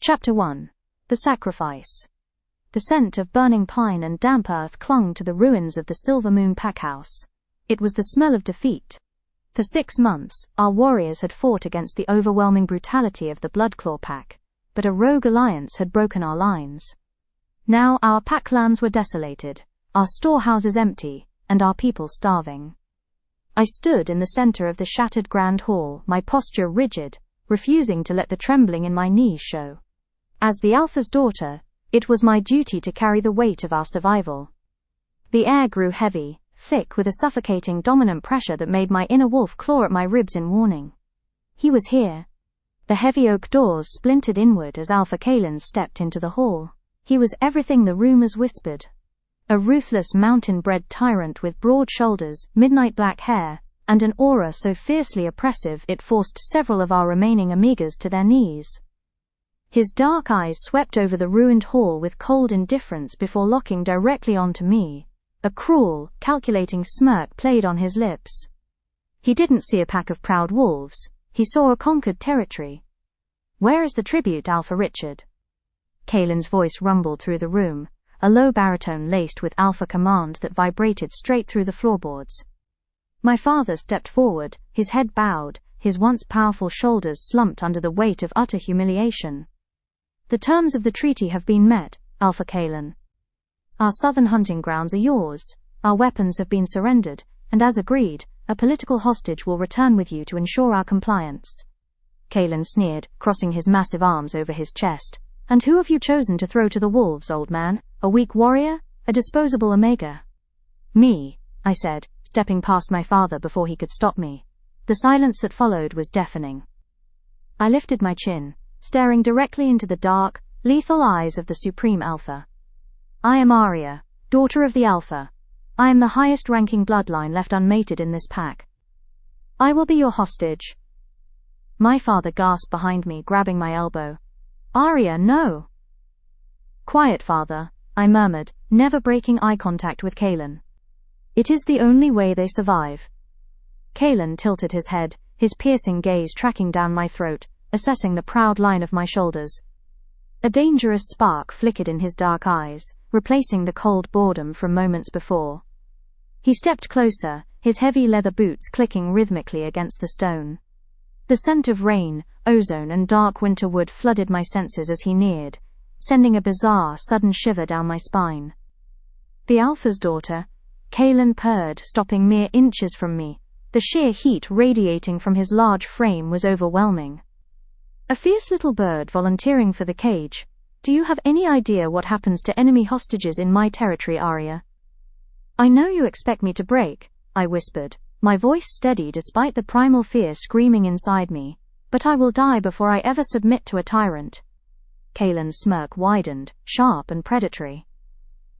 Chapter 1. The Sacrifice. The scent of burning pine and damp earth clung to the ruins of the Silver Moon packhouse. It was the smell of defeat. For 6 months, our warriors had fought against the overwhelming brutality of the Bloodclaw pack, but a rogue alliance had broken our lines. Now our pack lands were desolated, our storehouses empty, and our people starving. I stood in the center of the shattered grand hall, my posture rigid, refusing to let the trembling in my knees show. As the Alpha's daughter, it was my duty to carry the weight of our survival. The air grew heavy, thick with a suffocating dominant pressure that made my inner wolf claw at my ribs in warning. He was here. The heavy oak doors splintered inward as Alpha Kalen stepped into the hall. He was everything the rumors whispered. A ruthless mountain-bred tyrant with broad shoulders, midnight black hair, and an aura so fiercely oppressive it forced several of our remaining amigas to their knees. His dark eyes swept over the ruined hall with cold indifference before locking directly onto me. A cruel, calculating smirk played on his lips. He didn't see a pack of proud wolves, he saw a conquered territory. "Where is the tribute, Alpha Richard?" Kalen's voice rumbled through the room, a low baritone laced with alpha command that vibrated straight through the floorboards. My father stepped forward, his head bowed, his once powerful shoulders slumped under the weight of utter humiliation. "The terms of the treaty have been met, Alpha Kalen. Our southern hunting grounds are yours, our weapons have been surrendered, and as agreed, a political hostage will return with you to ensure our compliance." Kalen sneered, crossing his massive arms over his chest. "And who have you chosen to throw to the wolves, old man? A weak warrior? A disposable omega?" "Me," I said, stepping past my father before he could stop me. The silence that followed was deafening. I lifted my chin, staring directly into the dark, lethal eyes of the Supreme Alpha. "I am Arya, daughter of the Alpha. I am the highest-ranking bloodline left unmated in this pack. I will be your hostage." My father gasped behind me, grabbing my elbow. "Arya, no!" "Quiet, father," I murmured, never breaking eye contact with Kalen. "It is the only way they survive." Kalen tilted his head, his piercing gaze tracking down my throat, assessing the proud line of my shoulders. A dangerous spark flickered in his dark eyes, replacing the cold boredom from moments before. He stepped closer, his heavy leather boots clicking rhythmically against the stone. The scent of rain, ozone and dark winter wood flooded my senses as he neared, sending a bizarre, sudden shiver down my spine. "The Alpha's daughter," Kalen purred, stopping mere inches from me. The sheer heat radiating from his large frame was overwhelming. "A fierce little bird volunteering for the cage. Do you have any idea what happens to enemy hostages in my territory, Arya?" "I know you expect me to break," I whispered, my voice steady despite the primal fear screaming inside me. "But I will die before I ever submit to a tyrant." Kalen's smirk widened, sharp and predatory.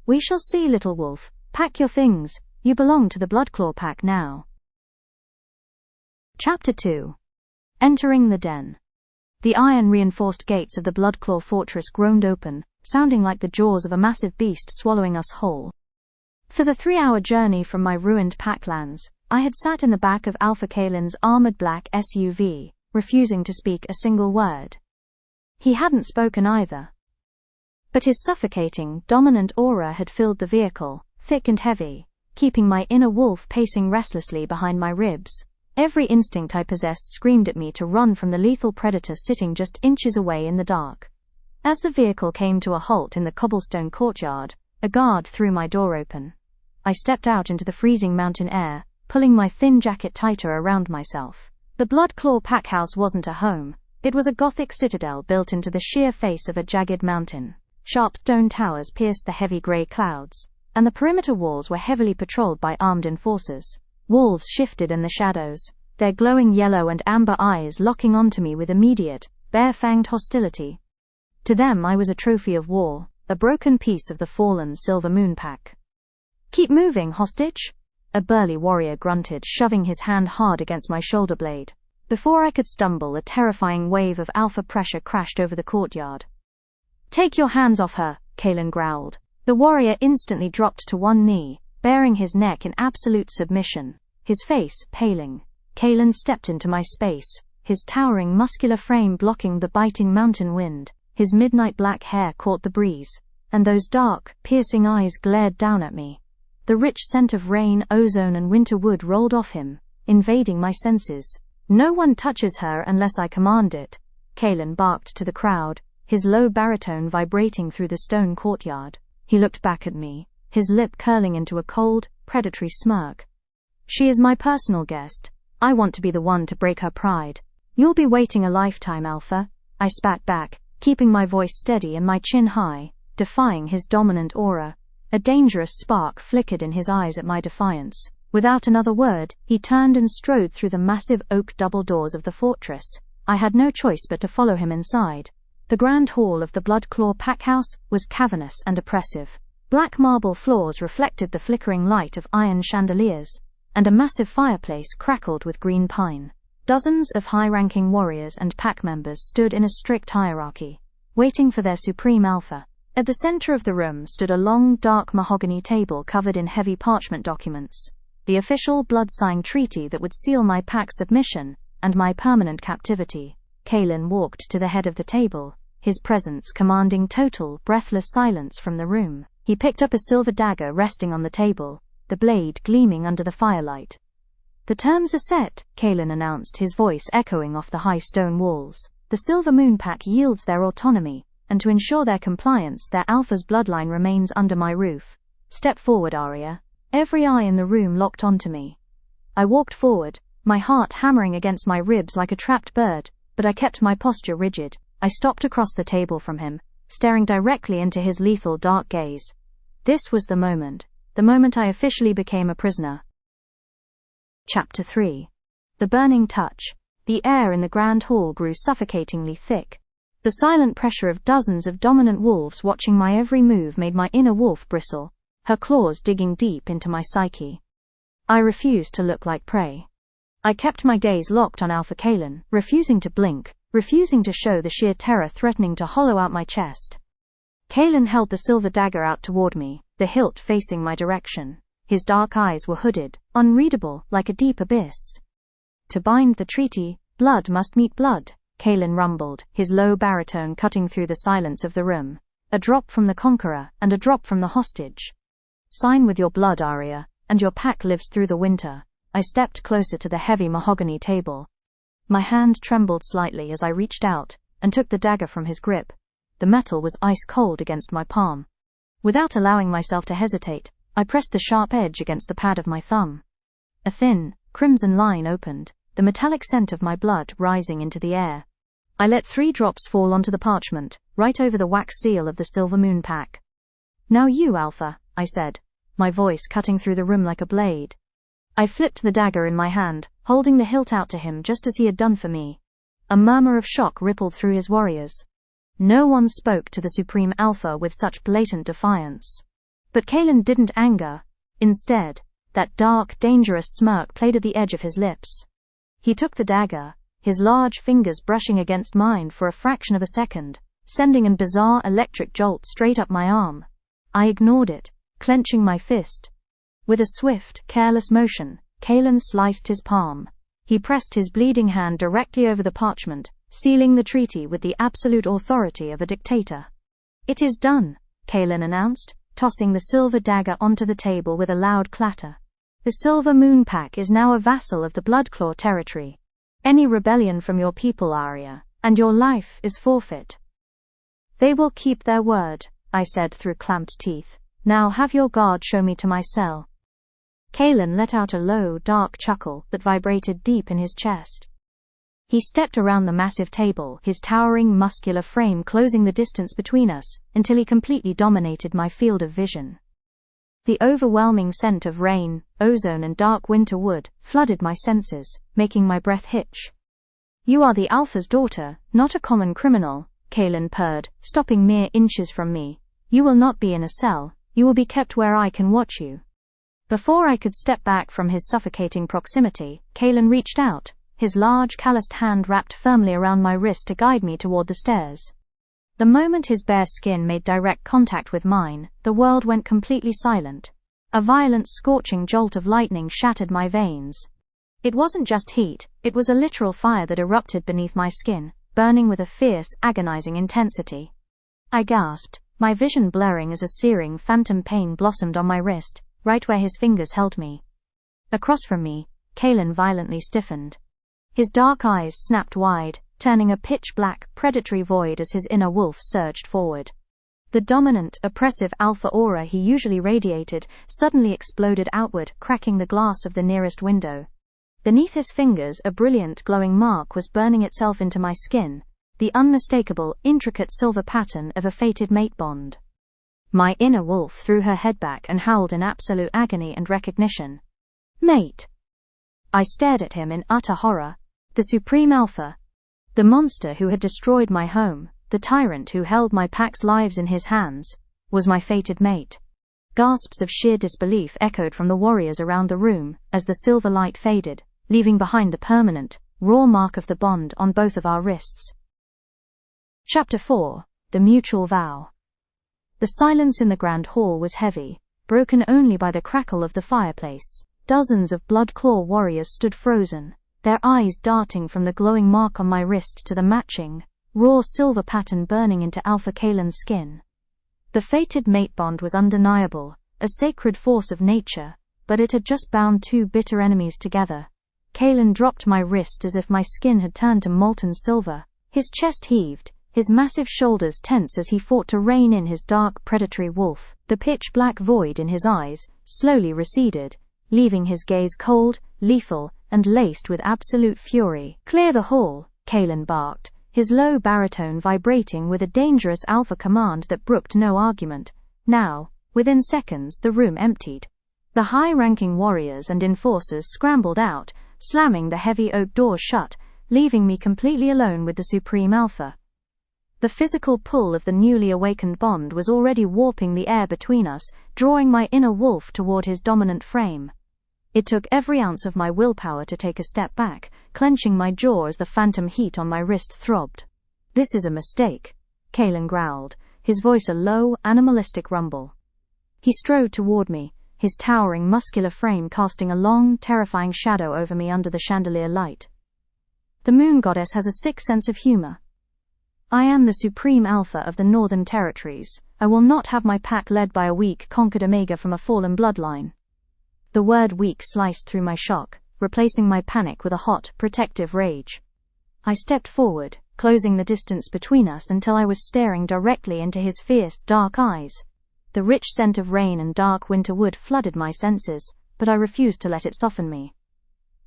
"We shall see, little wolf. Pack your things. You belong to the Bloodclaw pack now." Chapter 2. Entering the Den. The iron-reinforced gates of the Bloodclaw fortress groaned open, sounding like the jaws of a massive beast swallowing us whole. For the 3-hour journey from my ruined packlands, I had sat in the back of Alpha Kalen's armored black SUV, refusing to speak a single word. He hadn't spoken either. But his suffocating, dominant aura had filled the vehicle, thick and heavy, keeping my inner wolf pacing restlessly behind my ribs. Every instinct I possessed screamed at me to run from the lethal predator sitting just inches away in the dark. As the vehicle came to a halt in the cobblestone courtyard, a guard threw my door open. I stepped out into the freezing mountain air, pulling my thin jacket tighter around myself. The Bloodclaw packhouse wasn't a home. It was a Gothic citadel built into the sheer face of a jagged mountain. Sharp stone towers pierced the heavy grey clouds, and the perimeter walls were heavily patrolled by armed enforcers. Wolves shifted in the shadows, their glowing yellow and amber eyes locking onto me with immediate, bare-fanged hostility. To them I was a trophy of war, a broken piece of the fallen Silver Moon pack. "Keep moving, hostage," a burly warrior grunted, shoving his hand hard against my shoulder blade. Before I could stumble, a terrifying wave of alpha pressure crashed over the courtyard. "Take your hands off her," Kalen growled. The warrior instantly dropped to one knee, baring his neck in absolute submission, his face paling. Kalen stepped into my space, his towering muscular frame blocking the biting mountain wind. His midnight black hair caught the breeze, and those dark, piercing eyes glared down at me. The rich scent of rain, ozone and winter wood rolled off him, invading my senses. "No one touches her unless I command it," Kalen barked to the crowd, his low baritone vibrating through the stone courtyard. He looked back at me, his lip curling into a cold, predatory smirk. "She is my personal guest. I want to be the one to break her pride." "You'll be waiting a lifetime, Alpha," I spat back, keeping my voice steady and my chin high, defying his dominant aura. A dangerous spark flickered in his eyes at my defiance. Without another word, he turned and strode through the massive oak double doors of the fortress. I had no choice but to follow him inside. The grand hall of the Bloodclaw Packhouse was cavernous and oppressive. Black marble floors reflected the flickering light of iron chandeliers, and a massive fireplace crackled with green pine. Dozens of high-ranking warriors and pack members stood in a strict hierarchy, waiting for their supreme alpha. At the center of the room stood a long, dark mahogany table covered in heavy parchment documents, the official blood-sign treaty that would seal my pack's submission and my permanent captivity. Kalen walked to the head of the table, his presence commanding total, breathless silence from the room. He picked up a silver dagger resting on the table, the blade gleaming under the firelight. "The terms are set," Kalen announced, his voice echoing off the high stone walls. "The Silver Moon Pack yields their autonomy, and to ensure their compliance, their alpha's bloodline remains under my roof. Step forward, Arya." Every eye in the room locked onto me. I walked forward, my heart hammering against my ribs like a trapped bird, but I kept my posture rigid. I stopped across the table from him, staring directly into his lethal dark gaze. This was the moment I officially became a prisoner. Chapter 3. The Burning Touch. The air in the grand hall grew suffocatingly thick. The silent pressure of dozens of dominant wolves watching my every move made my inner wolf bristle, her claws digging deep into my psyche. I refused to look like prey. I kept my gaze locked on Alpha Kalen, refusing to blink, refusing to show the sheer terror threatening to hollow out my chest. Kalen held the silver dagger out toward me, the hilt facing my direction. His dark eyes were hooded, unreadable, like a deep abyss. "To bind the treaty, blood must meet blood," Kalen rumbled, his low baritone cutting through the silence of the room. "A drop from the conqueror, and a drop from the hostage. Sign with your blood, Arya, and your pack lives through the winter." I stepped closer to the heavy mahogany table. My hand trembled slightly as I reached out and took the dagger from his grip. The metal was ice cold against my palm. Without allowing myself to hesitate, I pressed the sharp edge against the pad of my thumb. A thin, crimson line opened, the metallic scent of my blood rising into the air. I let 3 drops fall onto the parchment, right over the wax seal of the Silver Moon Pack. "Now you, Alpha," I said, my voice cutting through the room like a blade. I flipped the dagger in my hand, holding the hilt out to him just as he had done for me. A murmur of shock rippled through his warriors. No one spoke to the Supreme Alpha with such blatant defiance. But Kalen didn't anger. Instead, that dark, dangerous smirk played at the edge of his lips. He took the dagger, his large fingers brushing against mine for a fraction of a second, sending a bizarre electric jolt straight up my arm. I ignored it, clenching my fist. With a swift, careless motion, Kalen sliced his palm. He pressed his bleeding hand directly over the parchment, sealing the treaty with the absolute authority of a dictator. "It is done," Kalen announced, tossing the silver dagger onto the table with a loud clatter. "The Silver Moon Pack is now a vassal of the Bloodclaw territory. Any rebellion from your people, Arya, and your life is forfeit." "They will keep their word," I said through clamped teeth. "Now have your guard show me to my cell." Kalen let out a low, dark chuckle that vibrated deep in his chest. He stepped around the massive table, his towering, muscular frame closing the distance between us, until he completely dominated my field of vision. The overwhelming scent of rain, ozone and dark winter wood flooded my senses, making my breath hitch. "You are the Alpha's daughter, not a common criminal," Kalen purred, stopping mere inches from me. "You will not be in a cell, you will be kept where I can watch you." Before I could step back from his suffocating proximity, Kalen reached out, his large calloused hand wrapped firmly around my wrist to guide me toward the stairs. The moment his bare skin made direct contact with mine, the world went completely silent. A violent, scorching jolt of lightning shattered my veins. It wasn't just heat, it was a literal fire that erupted beneath my skin, burning with a fierce, agonizing intensity. I gasped, my vision blurring as a searing phantom pain blossomed on my wrist, right where his fingers held me. Across from me, Kalen violently stiffened. His dark eyes snapped wide, turning a pitch-black, predatory void as his inner wolf surged forward. The dominant, oppressive alpha aura he usually radiated suddenly exploded outward, cracking the glass of the nearest window. Beneath his fingers, a brilliant, glowing mark was burning itself into my skin, the unmistakable, intricate silver pattern of a fated mate bond. My inner wolf threw her head back and howled in absolute agony and recognition. Mate! I stared at him in utter horror. The supreme alpha. The monster who had destroyed my home, the tyrant who held my pack's lives in his hands, was my fated mate. Gasps of sheer disbelief echoed from the warriors around the room as the silver light faded, leaving behind the permanent, raw mark of the bond on both of our wrists. Chapter 4. The Mutual Vow. The silence in the grand hall was heavy, broken only by the crackle of the fireplace. Dozens of blood-claw warriors stood frozen, their eyes darting from the glowing mark on my wrist to the matching, raw silver pattern burning into Alpha Kalen's skin. The fated mate bond was undeniable, a sacred force of nature, but it had just bound two bitter enemies together. Kalen dropped my wrist as if my skin had turned to molten silver. His chest heaved, his massive shoulders tense as he fought to rein in his dark, predatory wolf. The pitch-black void in his eyes slowly receded, leaving his gaze cold, lethal, and laced with absolute fury. Clear the hall, Kalen barked, his low baritone vibrating with a dangerous alpha command that brooked no argument. Now, within seconds, the room emptied. The high-ranking warriors and enforcers scrambled out, slamming the heavy oak doors shut, leaving me completely alone with the supreme alpha. The physical pull of the newly awakened bond was already warping the air between us, drawing my inner wolf toward his dominant frame. It took every ounce of my willpower to take a step back, clenching my jaw as the phantom heat on my wrist throbbed. This is a mistake, Kalen growled, his voice a low, animalistic rumble. He strode toward me, his towering muscular frame casting a long, terrifying shadow over me under the chandelier light. The moon goddess has a sick sense of humor. I am the supreme alpha of the Northern Territories. I will not have my pack led by a weak, conquered omega from a fallen bloodline. The word weak sliced through my shock, replacing my panic with a hot, protective rage. I stepped forward, closing the distance between us until I was staring directly into his fierce, dark eyes. The rich scent of rain and dark winter wood flooded my senses, but I refused to let it soften me.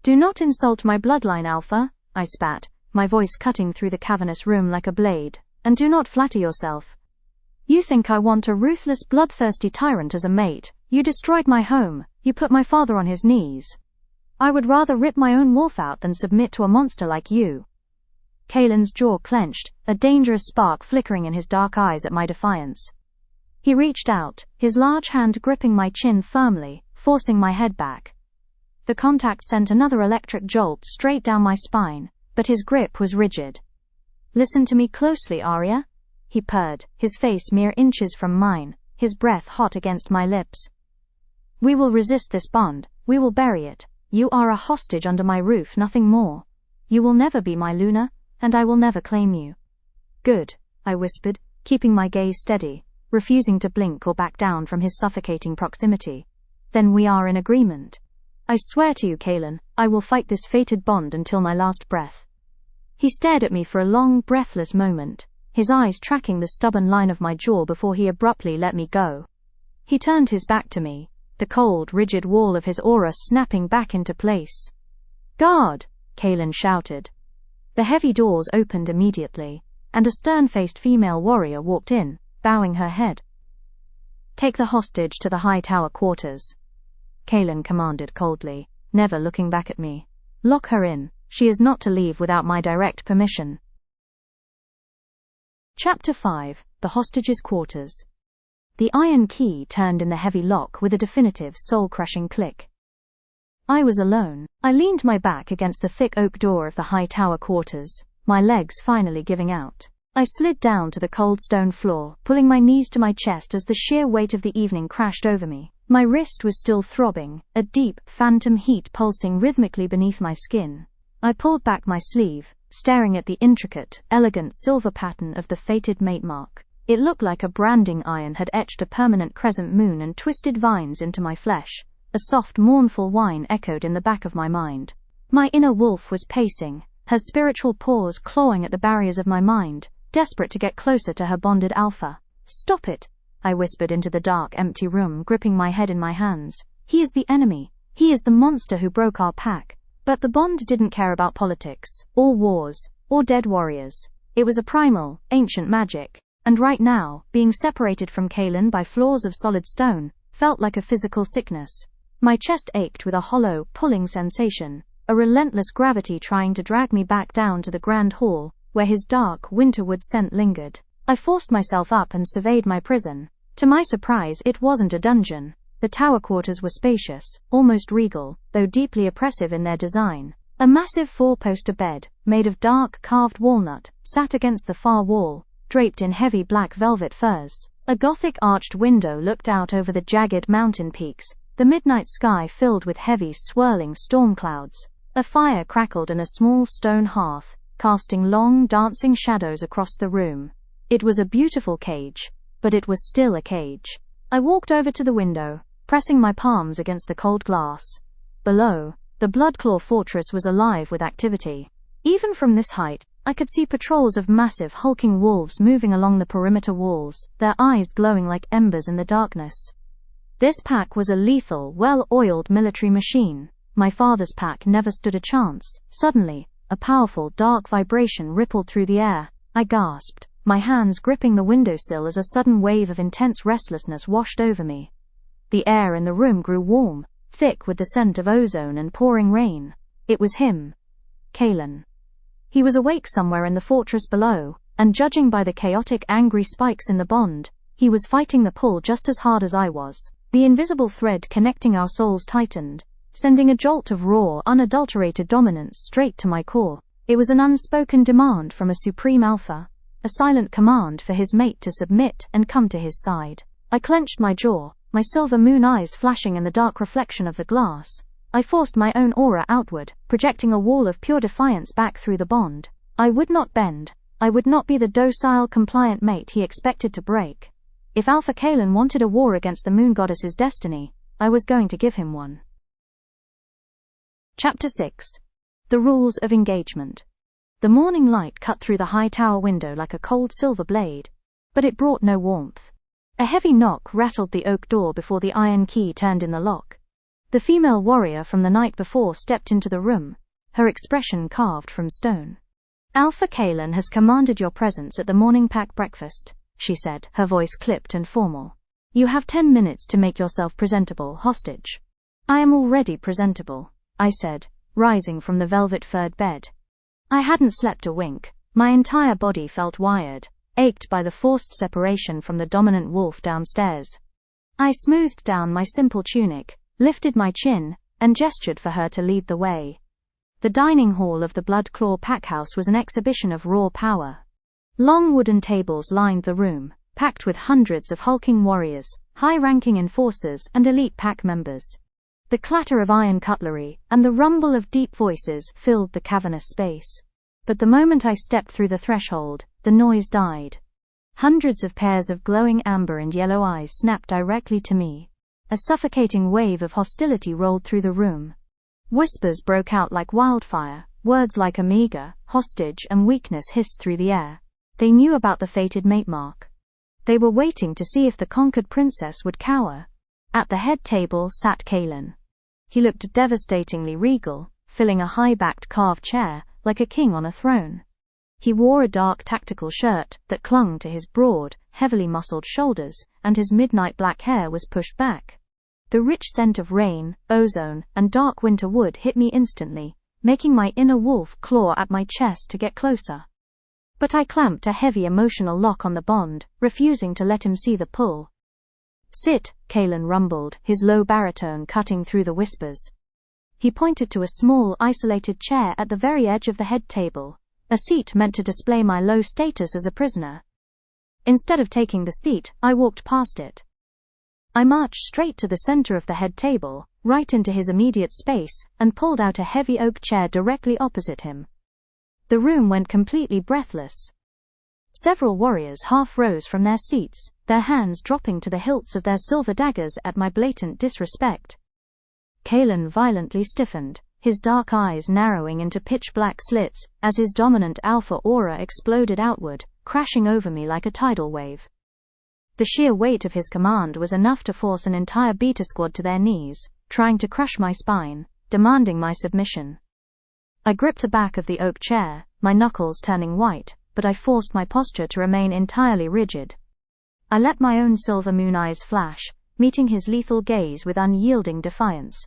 Do not insult my bloodline, Alpha, I spat, my voice cutting through the cavernous room like a blade, and do not flatter yourself. You think I want a ruthless, bloodthirsty tyrant as a mate. You destroyed my home, you put my father on his knees. I would rather rip my own wolf out than submit to a monster like you. Kalen's jaw clenched, a dangerous spark flickering in his dark eyes at my defiance. He reached out, his large hand gripping my chin firmly, forcing my head back. The contact sent another electric jolt straight down my spine, but his grip was rigid. Listen to me closely, Arya, he purred, his face mere inches from mine, his breath hot against my lips. We will resist this bond, we will bury it. You are a hostage under my roof, nothing more. You will never be my Luna, and I will never claim you. Good, I whispered, keeping my gaze steady, refusing to blink or back down from his suffocating proximity. Then we are in agreement. I swear to you, Kalen, I will fight this fated bond until my last breath. He stared at me for a long, breathless moment, his eyes tracking the stubborn line of my jaw before he abruptly let me go. He turned his back to me, the cold, rigid wall of his aura snapping back into place. Guard! Kalen shouted. The heavy doors opened immediately, and a stern-faced female warrior walked in, bowing her head. Take the hostage to the high tower quarters, Kalen commanded coldly, never looking back at me. Lock her in, she is not to leave without my direct permission. Chapter 5. The Hostage's Quarters. The iron key turned in the heavy lock with a definitive, soul-crushing click. I was alone. I leaned my back against the thick oak door of the high tower quarters, my legs finally giving out. I slid down to the cold stone floor, pulling my knees to my chest as the sheer weight of the evening crashed over me. My wrist was still throbbing, a deep, phantom heat pulsing rhythmically beneath my skin. I pulled back my sleeve, staring at the intricate, elegant silver pattern of the fated mate mark. It looked like a branding iron had etched a permanent crescent moon and twisted vines into my flesh. A soft, mournful whine echoed in the back of my mind. My inner wolf was pacing, her spiritual paws clawing at the barriers of my mind, desperate to get closer to her bonded alpha. "Stop it," I whispered into the dark, empty room, gripping my head in my hands. "He is the enemy. He is the monster who broke our pack." But the bond didn't care about politics, or wars, or dead warriors. It was a primal, ancient magic. And right now, being separated from Kaelin by floors of solid stone, felt like a physical sickness. My chest ached with a hollow, pulling sensation, a relentless gravity trying to drag me back down to the grand hall, where his dark, winterwood scent lingered. I forced myself up and surveyed my prison. To my surprise, it wasn't a dungeon. The tower quarters were spacious, almost regal, though deeply oppressive in their design. A massive four-poster bed, made of dark, carved walnut, sat against the far wall, draped in heavy black velvet furs. A Gothic arched window looked out over the jagged mountain peaks, the midnight sky filled with heavy, swirling storm clouds. A fire crackled in a small stone hearth, casting long, dancing shadows across the room. It was a beautiful cage, but it was still a cage. I walked over to the window, pressing my palms against the cold glass. Below, the Bloodclaw fortress was alive with activity. Even from this height, I could see patrols of massive, hulking wolves moving along the perimeter walls, their eyes glowing like embers in the darkness. This pack was a lethal, well-oiled military machine. My father's pack never stood a chance. Suddenly, a powerful, dark vibration rippled through the air. I gasped, my hands gripping the windowsill as a sudden wave of intense restlessness washed over me. The air in the room grew warm, thick with the scent of ozone and pouring rain. It was him. Kaelin. He was awake somewhere in the fortress below, and judging by the chaotic, angry spikes in the bond, he was fighting the pull just as hard as I was. The invisible thread connecting our souls tightened, sending a jolt of raw, unadulterated dominance straight to my core. It was an unspoken demand from a supreme alpha, a silent command for his mate to submit and come to his side. I clenched my jaw, my silver moon eyes flashing in the dark reflection of the glass. I forced my own aura outward, projecting a wall of pure defiance back through the bond. I would not bend. I would not be the docile, compliant mate he expected to break. If Alpha Kaelin wanted a war against the moon goddess's destiny, I was going to give him one. Chapter 6. The Rules of Engagement. The morning light cut through the high tower window like a cold silver blade, but it brought no warmth. A heavy knock rattled the oak door before the iron key turned in the lock. The female warrior from the night before stepped into the room, her expression carved from stone. "Alpha Kaelin has commanded your presence at the morning pack breakfast," she said, her voice clipped and formal. "You have 10 minutes to make yourself presentable, hostage." "I am already presentable," I said, rising from the velvet-furred bed. I hadn't slept a wink. My entire body felt wired, ached by the forced separation from the dominant wolf downstairs. I smoothed down my simple tunic, lifted my chin, and gestured for her to lead the way. The dining hall of the Bloodclaw packhouse was an exhibition of raw power. Long wooden tables lined the room, packed with hundreds of hulking warriors, high-ranking enforcers, and elite pack members. The clatter of iron cutlery and the rumble of deep voices filled the cavernous space. But the moment I stepped through the threshold, the noise died. Hundreds of pairs of glowing amber and yellow eyes snapped directly to me. A suffocating wave of hostility rolled through the room. Whispers broke out like wildfire, words like Amiga, hostage, and weakness hissed through the air. They knew about the fated mate mark. They were waiting to see if the conquered princess would cower. At the head table sat Kaelin. He looked devastatingly regal, filling a high-backed carved chair, like a king on a throne. He wore a dark tactical shirt that clung to his broad, heavily muscled shoulders, and his midnight black hair was pushed back. The rich scent of rain, ozone, and dark winter wood hit me instantly, making my inner wolf claw at my chest to get closer. But I clamped a heavy emotional lock on the bond, refusing to let him see the pull. "Sit," Kaelin rumbled, his low baritone cutting through the whispers. He pointed to a small, isolated chair at the very edge of the head table, a seat meant to display my low status as a prisoner. Instead of taking the seat, I walked past it. I marched straight to the center of the head table, right into his immediate space, and pulled out a heavy oak chair directly opposite him. The room went completely breathless. Several warriors half rose from their seats, their hands dropping to the hilts of their silver daggers at my blatant disrespect. Kalen violently stiffened, his dark eyes narrowing into pitch-black slits as his dominant alpha aura exploded outward, crashing over me like a tidal wave. The sheer weight of his command was enough to force an entire beta squad to their knees, trying to crush my spine, demanding my submission. I gripped the back of the oak chair, my knuckles turning white, but I forced my posture to remain entirely rigid. I let my own silver moon eyes flash, meeting his lethal gaze with unyielding defiance.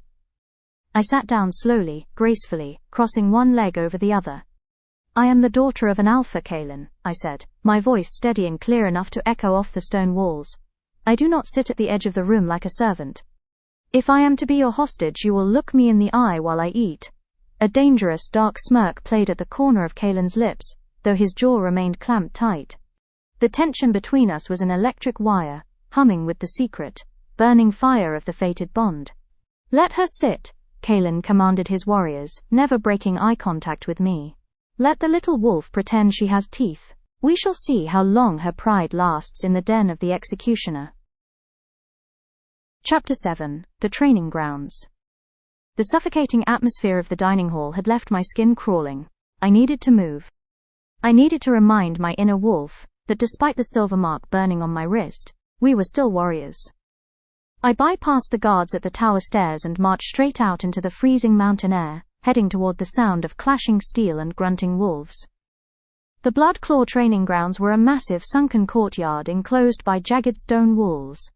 I sat down slowly, gracefully, crossing one leg over the other. "I am the daughter of an alpha, Kalen," I said, my voice steady and clear enough to echo off the stone walls. "I do not sit at the edge of the room like a servant. If I am to be your hostage, you will look me in the eye while I eat." A dangerous dark smirk played at the corner of Kalen's lips, though his jaw remained clamped tight. The tension between us was an electric wire, humming with the secret, burning fire of the fated bond. "Let her sit," Kalen commanded his warriors, never breaking eye contact with me. "Let the little wolf pretend she has teeth. We shall see how long her pride lasts in the den of the executioner." Chapter 7: The Training Grounds. The suffocating atmosphere of the dining hall had left my skin crawling. I needed to move. I needed to remind my inner wolf that despite the silver mark burning on my wrist, we were still warriors. I bypassed the guards at the tower stairs and marched straight out into the freezing mountain air, heading toward the sound of clashing steel and grunting wolves. The Bloodclaw training grounds were a massive sunken courtyard enclosed by jagged stone walls.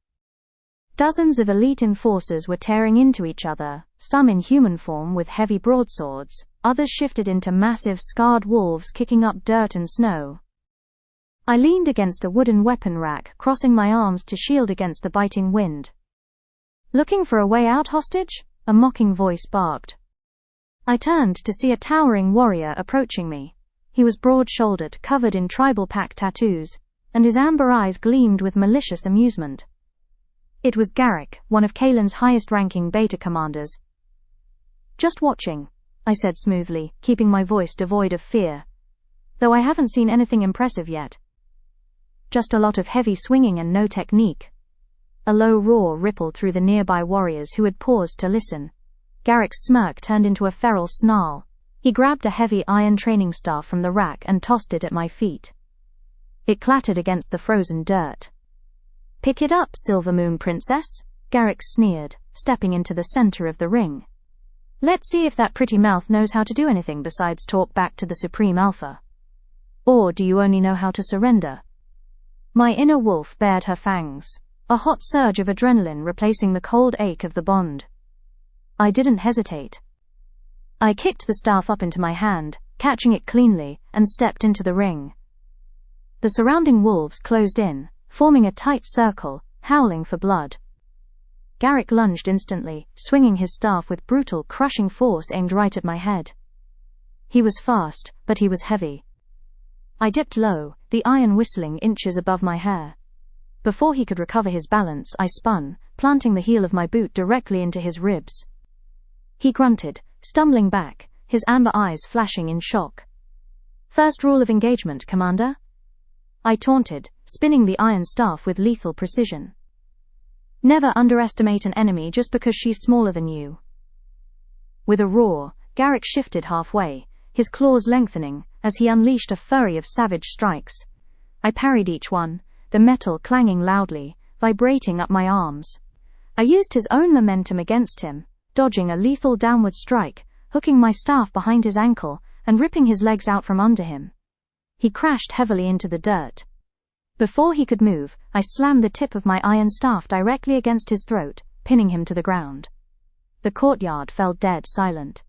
Dozens of elite enforcers were tearing into each other, some in human form with heavy broadswords, others shifted into massive scarred wolves kicking up dirt and snow. I leaned against a wooden weapon rack, crossing my arms to shield against the biting wind. "Looking for a way out, hostage?" a mocking voice barked. I turned to see a towering warrior approaching me. He was broad-shouldered, covered in tribal pack tattoos, and his amber eyes gleamed with malicious amusement. It was Garrick, one of Kalen's highest-ranking beta commanders. "Just watching," I said smoothly, keeping my voice devoid of fear. "Though I haven't seen anything impressive yet. Just a lot of heavy swinging and no technique." A low roar rippled through the nearby warriors who had paused to listen. Garrick's smirk turned into a feral snarl. He grabbed a heavy iron training staff from the rack and tossed it at my feet. It clattered against the frozen dirt. "Pick it up, Silver Moon Princess," Garrick sneered, stepping into the center of the ring. "Let's see if that pretty mouth knows how to do anything besides talk back to the Supreme Alpha. Or do you only know how to surrender?" My inner wolf bared her fangs, a hot surge of adrenaline replacing the cold ache of the bond. I didn't hesitate. I kicked the staff up into my hand, catching it cleanly, and stepped into the ring. The surrounding wolves closed in, forming a tight circle, howling for blood. Garrick lunged instantly, swinging his staff with brutal, crushing force aimed right at my head. He was fast, but he was heavy. I dipped low, the iron whistling inches above my hair. Before he could recover his balance, I spun, planting the heel of my boot directly into his ribs. He grunted, stumbling back, his amber eyes flashing in shock. "First rule of engagement, Commander?" I taunted, spinning the iron staff with lethal precision. "Never underestimate an enemy just because she's smaller than you." With a roar, Garrick shifted halfway, his claws lengthening, as he unleashed a flurry of savage strikes. I parried each one, the metal clanging loudly, vibrating up my arms. I used his own momentum against him, dodging a lethal downward strike, hooking my staff behind his ankle, and ripping his legs out from under him. He crashed heavily into the dirt. Before he could move, I slammed the tip of my iron staff directly against his throat, pinning him to the ground. The courtyard fell dead silent.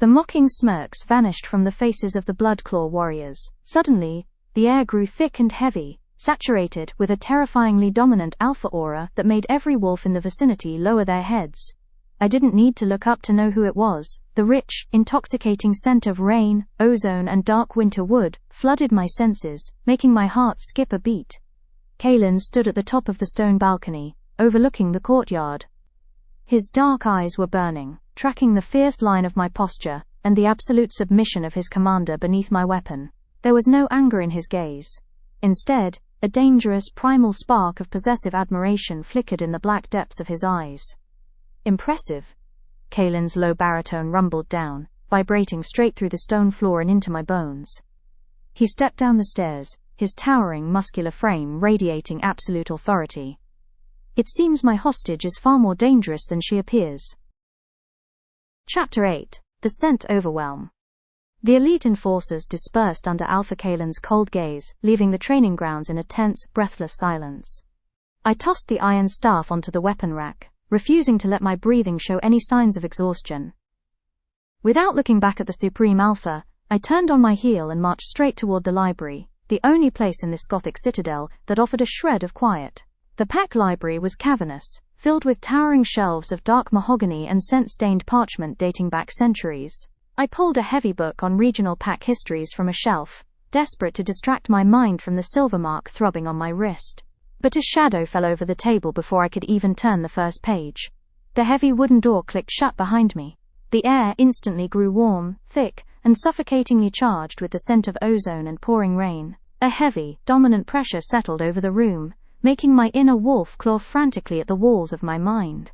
The mocking smirks vanished from the faces of the Bloodclaw warriors. Suddenly, the air grew thick and heavy, saturated with a terrifyingly dominant alpha aura that made every wolf in the vicinity lower their heads. I didn't need to look up to know who it was. The rich, intoxicating scent of rain, ozone and dark winter wood flooded my senses, making my heart skip a beat. Kalen stood at the top of the stone balcony, overlooking the courtyard. His dark eyes were burning, tracking the fierce line of my posture, and the absolute submission of his commander beneath my weapon. There was no anger in his gaze. Instead, a dangerous, primal spark of possessive admiration flickered in the black depths of his eyes. Impressive. Kaelin's low baritone rumbled down, vibrating straight through the stone floor and into my bones. He stepped down the stairs, his towering muscular frame radiating absolute authority. It seems my hostage is far more dangerous than she appears. Chapter 8. The Scent Overwhelm. The elite enforcers dispersed under Alpha Kaelin's cold gaze, leaving the training grounds in a tense, breathless silence. I tossed the iron staff onto the weapon rack, refusing to let my breathing show any signs of exhaustion. Without looking back at the Supreme Alpha, I turned on my heel and marched straight toward the library, the only place in this Gothic citadel that offered a shred of quiet. The pack library was cavernous, filled with towering shelves of dark mahogany and scent-stained parchment dating back centuries. I pulled a heavy book on regional pack histories from a shelf, desperate to distract my mind from the silver mark throbbing on my wrist. But a shadow fell over the table before I could even turn the first page. The heavy wooden door clicked shut behind me. The air instantly grew warm, thick, and suffocatingly charged with the scent of ozone and pouring rain. A heavy, dominant pressure settled over the room, making my inner wolf claw frantically at the walls of my mind.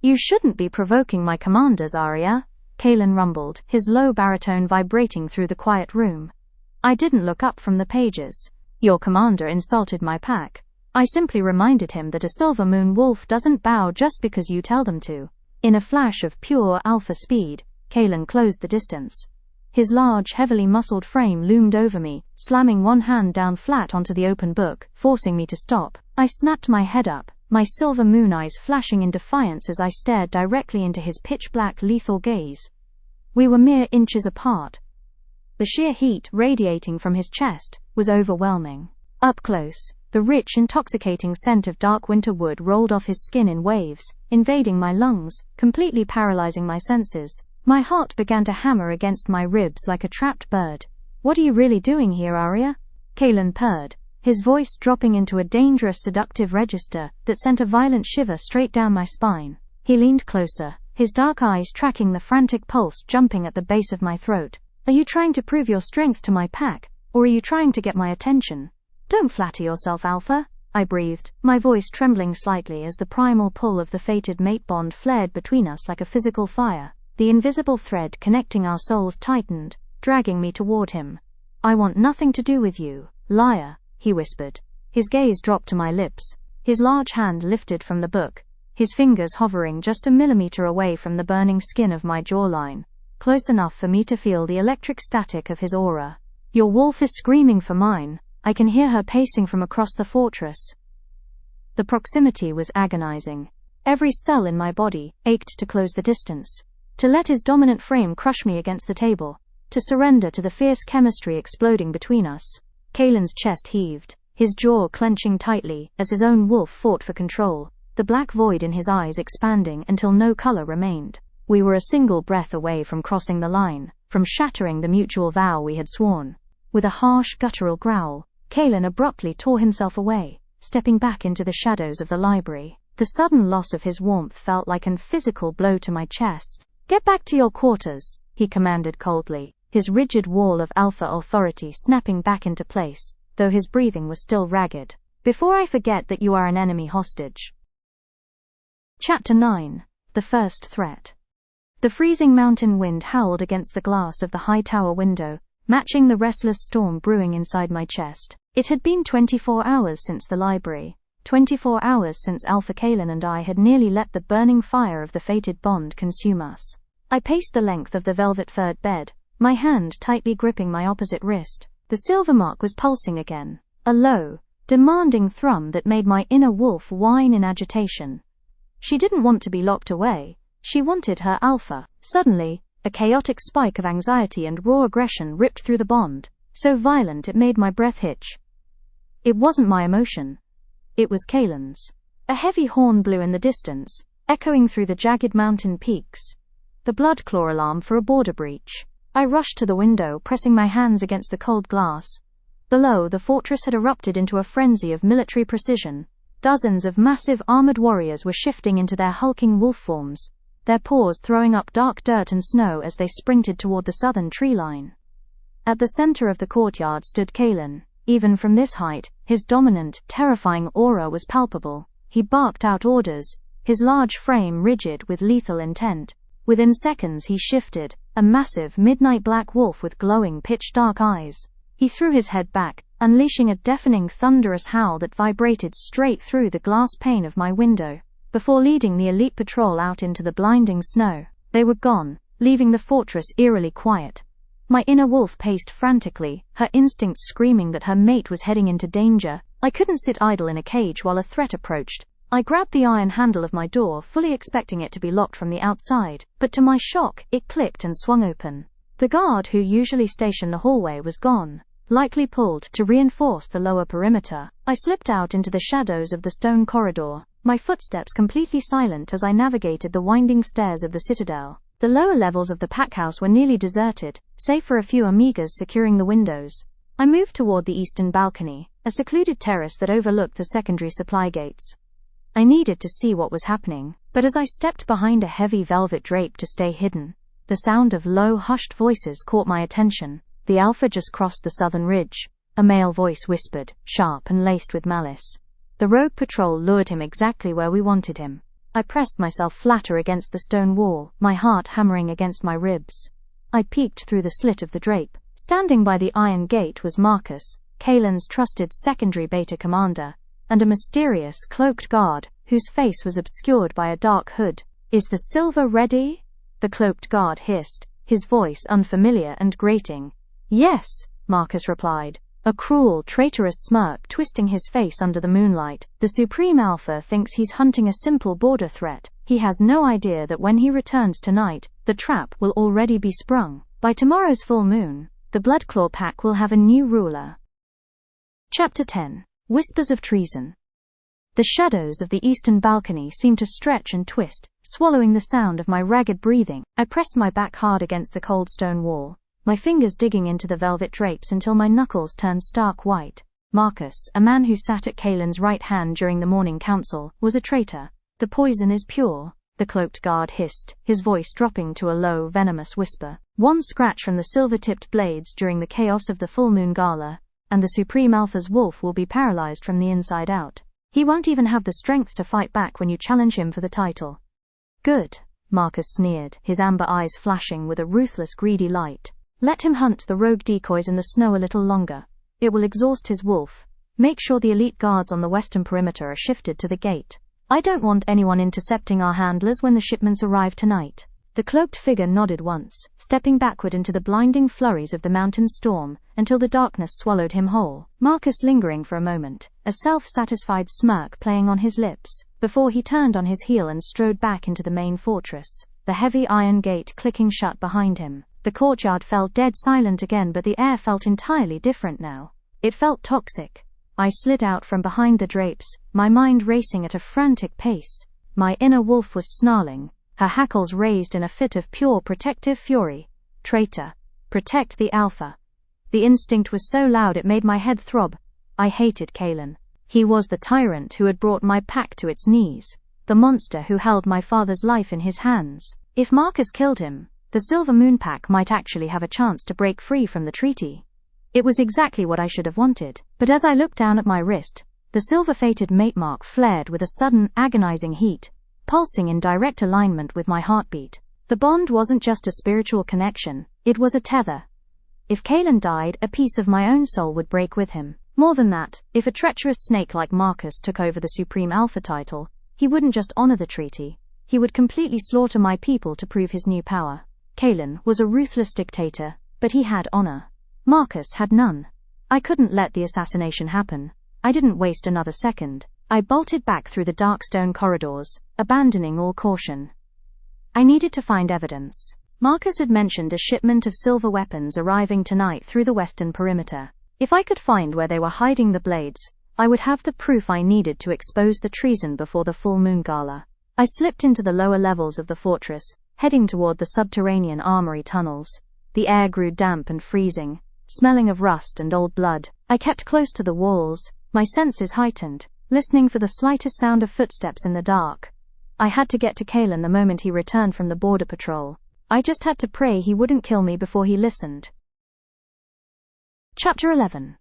"You shouldn't be provoking my commanders, Arya," Kaelin rumbled, his low baritone vibrating through the quiet room. I didn't look up from the pages. "Your commander insulted my pack. I simply reminded him that a silver moon wolf doesn't bow just because you tell them to." In a flash of pure alpha speed, Kaelin closed the distance. His large, heavily muscled frame loomed over me, slamming one hand down flat onto the open book, forcing me to stop. I snapped my head up, my silver moon eyes flashing in defiance as I stared directly into his pitch-black, lethal gaze. We were mere inches apart. The sheer heat radiating from his chest was overwhelming. Up close, the rich, intoxicating scent of dark winter wood rolled off his skin in waves, invading my lungs, completely paralyzing my senses. My heart began to hammer against my ribs like a trapped bird. "What are you really doing here, Arya?" Kaelin purred, his voice dropping into a dangerous, seductive register that sent a violent shiver straight down my spine. He leaned closer, his dark eyes tracking the frantic pulse jumping at the base of my throat. "Are you trying to prove your strength to my pack, or are you trying to get my attention?" "Don't flatter yourself, Alpha," I breathed, my voice trembling slightly as the primal pull of the fated mate bond flared between us like a physical fire. The invisible thread connecting our souls tightened, dragging me toward him. "I want nothing to do with you, liar," he whispered. His gaze dropped to my lips, his large hand lifted from the book, his fingers hovering just a millimeter away from the burning skin of my jawline, close enough for me to feel the electric static of his aura. "Your wolf is screaming for mine. I can hear her pacing from across the fortress." The proximity was agonizing. Every cell in my body ached to close the distance, to let his dominant frame crush me against the table, to surrender to the fierce chemistry exploding between us. Kaelin's chest heaved, his jaw clenching tightly as his own wolf fought for control, the black void in his eyes expanding until no color remained. We were a single breath away from crossing the line, from shattering the mutual vow we had sworn. With a harsh, guttural growl, Kaelin abruptly tore himself away, stepping back into the shadows of the library. The sudden loss of his warmth felt like an physical blow to my chest. "Get back to your quarters," he commanded coldly, his rigid wall of alpha authority snapping back into place, though his breathing was still ragged. "Before I forget that you are an enemy hostage." Chapter 9. The First Threat. The freezing mountain wind howled against the glass of the high tower window, matching the restless storm brewing inside my chest. It had been 24 hours since the library, 24 hours since Alpha Kaelin and I had nearly let the burning fire of the fated bond consume us. I paced the length of the velvet-furred bed, my hand tightly gripping my opposite wrist. The silver mark was pulsing again, a low, demanding thrum that made my inner wolf whine in agitation. She didn't want to be locked away, she wanted her Alpha. Suddenly, a chaotic spike of anxiety and raw aggression ripped through the bond, so violent it made my breath hitch. It wasn't my emotion. It was Kaelin's. A heavy horn blew in the distance, echoing through the jagged mountain peaks. The blood claw alarm for a border breach. I rushed to the window, pressing my hands against the cold glass. Below, the fortress had erupted into a frenzy of military precision. Dozens of massive armored warriors were shifting into their hulking wolf forms, their paws throwing up dark dirt and snow as they sprinted toward the southern tree line. At the center of the courtyard stood Kalen. Even from this height, his dominant, terrifying aura was palpable. He barked out orders, his large frame rigid with lethal intent. Within seconds he shifted, a massive midnight black wolf with glowing pitch-dark eyes. He threw his head back, unleashing a deafening thunderous howl that vibrated straight through the glass pane of my window. Before leading the elite patrol out into the blinding snow, they were gone, leaving the fortress eerily quiet. My inner wolf paced frantically, her instincts screaming that her mate was heading into danger. I couldn't sit idle in a cage while a threat approached. I grabbed the iron handle of my door, fully expecting it to be locked from the outside, but to my shock, it clicked and swung open. The guard who usually stationed the hallway was gone, likely pulled to reinforce the lower perimeter. I slipped out into the shadows of the stone corridor, my footsteps completely silent as I navigated the winding stairs of the citadel. The lower levels of the packhouse were nearly deserted, save for a few amigas securing the windows. I moved toward the eastern balcony, a secluded terrace that overlooked the secondary supply gates. I needed to see what was happening, but as I stepped behind a heavy velvet drape to stay hidden, the sound of low, hushed voices caught my attention. The Alpha just crossed the southern ridge, a male voice whispered, sharp and laced with malice. The rogue patrol lured him exactly where we wanted him. I pressed myself flatter against the stone wall, my heart hammering against my ribs. I peeked through the slit of the drape. Standing by the iron gate was Marcus, Kalen's trusted secondary beta commander, and a mysterious, cloaked guard, whose face was obscured by a dark hood. "Is the silver ready?" the cloaked guard hissed, his voice unfamiliar and grating. "Yes," Marcus replied, a cruel, traitorous smirk twisting his face under the moonlight. "The Supreme Alpha thinks he's hunting a simple border threat. He has no idea that when he returns tonight, the trap will already be sprung. By tomorrow's full moon, the Bloodclaw Pack will have a new ruler." Chapter 10. Whispers of Treason. The shadows of the eastern balcony seemed to stretch and twist, swallowing the sound of my ragged breathing. I pressed my back hard against the cold stone wall, my fingers digging into the velvet drapes until my knuckles turned stark white. Marcus, a man who sat at Kalen's right hand during the morning council, was a traitor. "The poison is pure," the cloaked guard hissed, his voice dropping to a low, venomous whisper. "One scratch from the silver-tipped blades during the chaos of the full moon gala, and the Supreme Alpha's wolf will be paralyzed from the inside out. He won't even have the strength to fight back when you challenge him for the title." "Good," Marcus sneered, his amber eyes flashing with a ruthless, greedy light. "Let him hunt the rogue decoys in the snow a little longer. It will exhaust his wolf. Make sure the elite guards on the western perimeter are shifted to the gate. I don't want anyone intercepting our handlers when the shipments arrive tonight." The cloaked figure nodded once, stepping backward into the blinding flurries of the mountain storm, until the darkness swallowed him whole. Marcus lingering for a moment, a self-satisfied smirk playing on his lips, before he turned on his heel and strode back into the main fortress, the heavy iron gate clicking shut behind him. The courtyard fell dead silent again, but the air felt entirely different now. It felt toxic. I slid out from behind the drapes, my mind racing at a frantic pace. My inner wolf was snarling, her hackles raised in a fit of pure protective fury. "Traitor. Protect the Alpha." The instinct was so loud it made my head throb. I hated Kalen. He was the tyrant who had brought my pack to its knees, the monster who held my father's life in his hands. If Marcus killed him, the Silver Moon Pack might actually have a chance to break free from the treaty. It was exactly what I should have wanted. But as I looked down at my wrist, the silver-fated mate mark flared with a sudden, agonizing heat, pulsing in direct alignment with my heartbeat. The bond wasn't just a spiritual connection, it was a tether. If Kalen died, a piece of my own soul would break with him. More than that, if a treacherous snake like Marcus took over the Supreme Alpha title, he wouldn't just honor the treaty, he would completely slaughter my people to prove his new power. Kalen was a ruthless dictator, but he had honor. Marcus had none. I couldn't let the assassination happen. I didn't waste another second. I bolted back through the dark stone corridors, abandoning all caution. I needed to find evidence. Marcus had mentioned a shipment of silver weapons arriving tonight through the western perimeter. If I could find where they were hiding the blades, I would have the proof I needed to expose the treason before the full moon gala. I slipped into the lower levels of the fortress, heading toward the subterranean armory tunnels. The air grew damp and freezing, smelling of rust and old blood. I kept close to the walls, my senses heightened, listening for the slightest sound of footsteps in the dark. I had to get to Kalen the moment he returned from the border patrol. I just had to pray he wouldn't kill me before he listened. Chapter 11.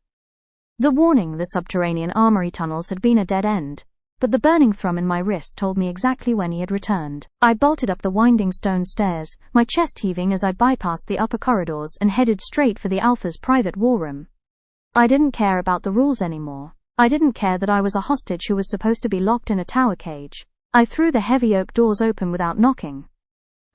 The warning, the subterranean armory tunnels had been a dead end, but the burning thrum in my wrist told me exactly when he had returned. I bolted up the winding stone stairs, my chest heaving as I bypassed the upper corridors and headed straight for the Alpha's private war room. I didn't care about the rules anymore. I didn't care that I was a hostage who was supposed to be locked in a tower cage. I threw the heavy oak doors open without knocking.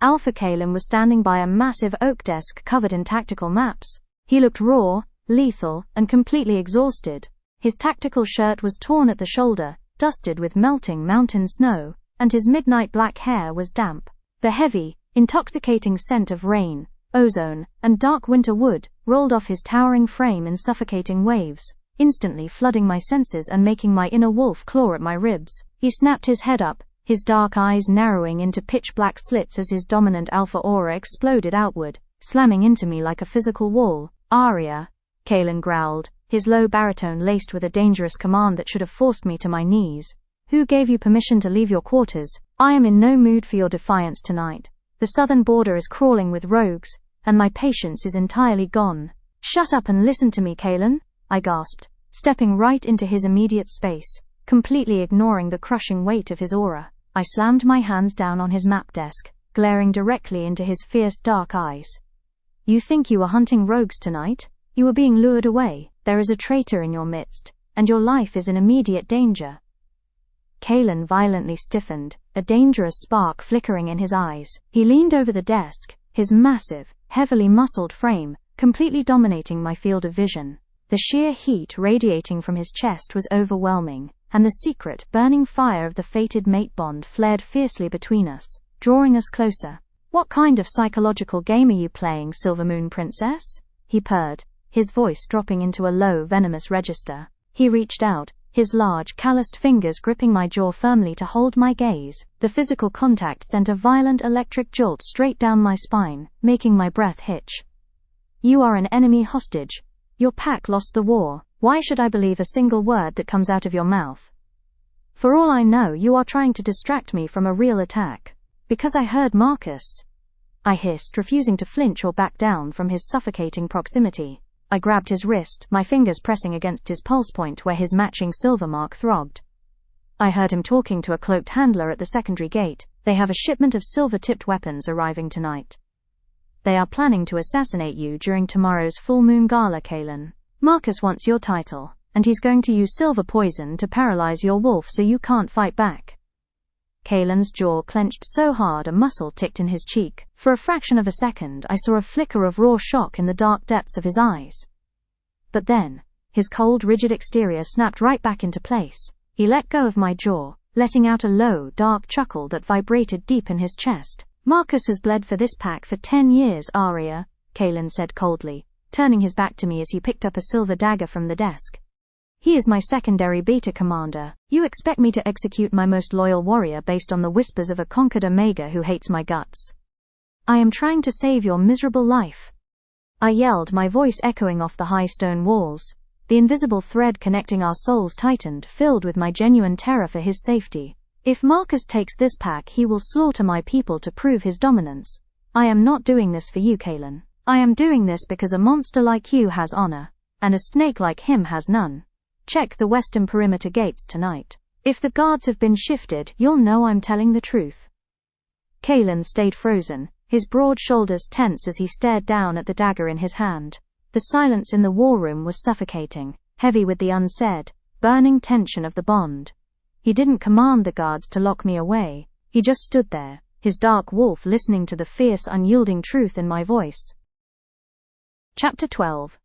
Alpha Kalen was standing by a massive oak desk covered in tactical maps. He looked raw, lethal, and completely exhausted. His tactical shirt was torn at the shoulder, dusted with melting mountain snow, and his midnight black hair was damp. The heavy, intoxicating scent of rain, ozone, and dark winter wood rolled off his towering frame in suffocating waves, instantly flooding my senses and making my inner wolf claw at my ribs. He snapped his head up, his dark eyes narrowing into pitch-black slits as his dominant alpha aura exploded outward, slamming into me like a physical wall. "Aria," Kalen growled, his low baritone laced with a dangerous command that should have forced me to my knees. "Who gave you permission to leave your quarters? I am in no mood for your defiance tonight. The southern border is crawling with rogues, and my patience is entirely gone." "Shut up and listen to me, Kalen," I gasped, stepping right into his immediate space, completely ignoring the crushing weight of his aura. I slammed my hands down on his map desk, glaring directly into his fierce dark eyes. "You think you are hunting rogues tonight? You are being lured away. There is a traitor in your midst, and your life is in immediate danger." Kalen violently stiffened, a dangerous spark flickering in his eyes. He leaned over the desk, his massive, heavily muscled frame completely dominating my field of vision. The sheer heat radiating from his chest was overwhelming, and the secret, burning fire of the fated mate bond flared fiercely between us, drawing us closer. "What kind of psychological game are you playing, Silvermoon Princess?" he purred, his voice dropping into a low, venomous register. He reached out, his large, calloused fingers gripping my jaw firmly to hold my gaze. The physical contact sent a violent electric jolt straight down my spine, making my breath hitch. "You are an enemy hostage. Your pack lost the war. Why should I believe a single word that comes out of your mouth? For all I know, you are trying to distract me from a real attack." "Because I heard Marcus," I hissed, refusing to flinch or back down from his suffocating proximity. I grabbed his wrist, my fingers pressing against his pulse point where his matching silver mark throbbed. "I heard him talking to a cloaked handler at the secondary gate. They have a shipment of silver-tipped weapons arriving tonight. They are planning to assassinate you during tomorrow's full moon gala, Kalen. Marcus wants your title, and he's going to use silver poison to paralyze your wolf so you can't fight back." Kalen's jaw clenched so hard a muscle ticked in his cheek. For a fraction of a second I saw a flicker of raw shock in the dark depths of his eyes. But then, his cold, rigid exterior snapped right back into place. He let go of my jaw, letting out a low, dark chuckle that vibrated deep in his chest. "Marcus has bled for this pack for 10 years, Aria," Kalen said coldly, turning his back to me as he picked up a silver dagger from the desk. "He is my secondary beta commander. You expect me to execute my most loyal warrior based on the whispers of a conquered Omega who hates my guts? I am trying to save your miserable life," I yelled, my voice echoing off the high stone walls. The invisible thread connecting our souls tightened, filled with my genuine terror for his safety. "If Marcus takes this pack, he will slaughter my people to prove his dominance. I am not doing this for you, Kalen. I am doing this because a monster like you has honor, and a snake like him has none. Check the western perimeter gates tonight. If the guards have been shifted, you'll know I'm telling the truth." Kalen stayed frozen, his broad shoulders tense as he stared down at the dagger in his hand. The silence in the war room was suffocating, heavy with the unsaid, burning tension of the bond. He didn't command the guards to lock me away. He just stood there, his dark wolf listening to the fierce, unyielding truth in my voice. Chapter 12.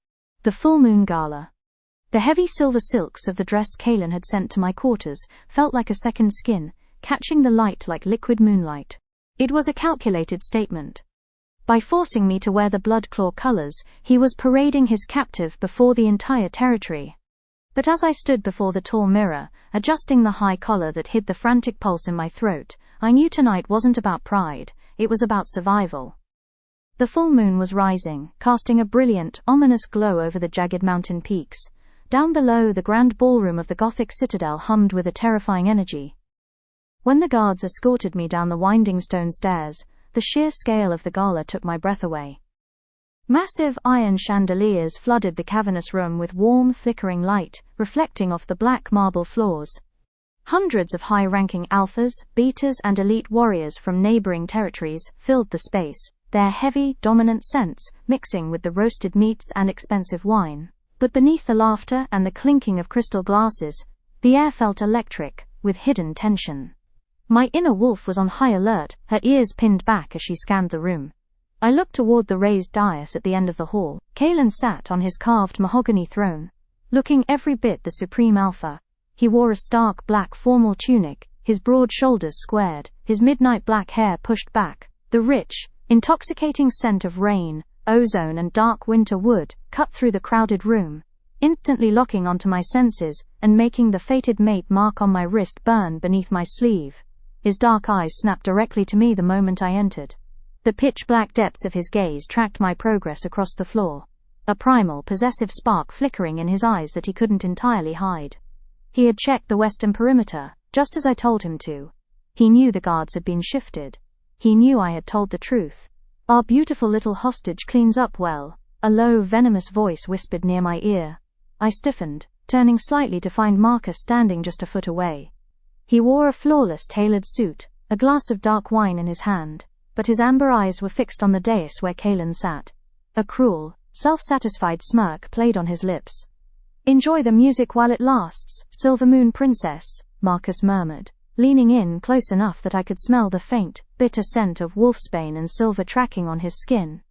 The Full Moon Gala. The heavy silver silks of the dress Kalen had sent to my quarters felt like a second skin, catching the light like liquid moonlight. It was a calculated statement. By forcing me to wear the blood-claw colors, he was parading his captive before the entire territory. But as I stood before the tall mirror, adjusting the high collar that hid the frantic pulse in my throat, I knew tonight wasn't about pride, it was about survival. The full moon was rising, casting a brilliant, ominous glow over the jagged mountain peaks. Down below, the grand ballroom of the Gothic citadel hummed with a terrifying energy. When the guards escorted me down the winding stone stairs, the sheer scale of the gala took my breath away. Massive iron chandeliers flooded the cavernous room with warm, flickering light, reflecting off the black marble floors. Hundreds of high-ranking alphas, betas, and elite warriors from neighboring territories filled the space, their heavy, dominant scents mixing with the roasted meats and expensive wine. But beneath the laughter and the clinking of crystal glasses, the air felt electric, with hidden tension. My inner wolf was on high alert, her ears pinned back as she scanned the room. I looked toward the raised dais at the end of the hall. Kalen sat on his carved mahogany throne, looking every bit the supreme alpha. He wore a stark black formal tunic, his broad shoulders squared, his midnight black hair pushed back. The rich, intoxicating scent of rain, ozone and dark winter wood cut through the crowded room, instantly locking onto my senses and making the fated mate mark on my wrist burn beneath my sleeve. His dark eyes snapped directly to me the moment I entered. The pitch-black depths of his gaze tracked my progress across the floor, a primal, possessive spark flickering in his eyes that he couldn't entirely hide. He had checked the western perimeter, just as I told him to. He knew the guards had been shifted. He knew I had told the truth. "Our beautiful little hostage cleans up well," a low, venomous voice whispered near my ear. I stiffened, turning slightly to find Marcus standing just a foot away. He wore a flawless tailored suit, a glass of dark wine in his hand, but his amber eyes were fixed on the dais where Kalen sat. A cruel, self-satisfied smirk played on his lips. "Enjoy the music while it lasts, Silver Moon Princess," Marcus murmured, leaning in close enough that I could smell the faint, bitter scent of wolfsbane and silver tracking on his skin.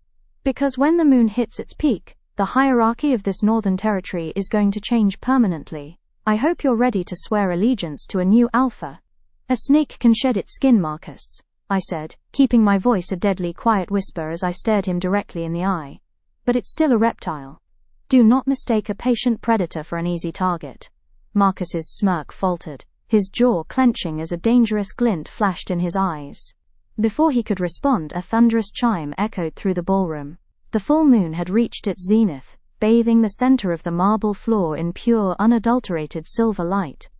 "Because when the moon hits its peak, the hierarchy of this northern territory is going to change permanently. I hope you're ready to swear allegiance to a new alpha." "A snake can shed its skin, Marcus," I said, keeping my voice a deadly quiet whisper as I stared him directly in the eye. "But it's still a reptile. Do not mistake a patient predator for an easy target." Marcus's smirk faltered, his jaw clenching as a dangerous glint flashed in his eyes. Before he could respond, a thunderous chime echoed through the ballroom. The full moon had reached its zenith, bathing the center of the marble floor in pure, unadulterated silver light.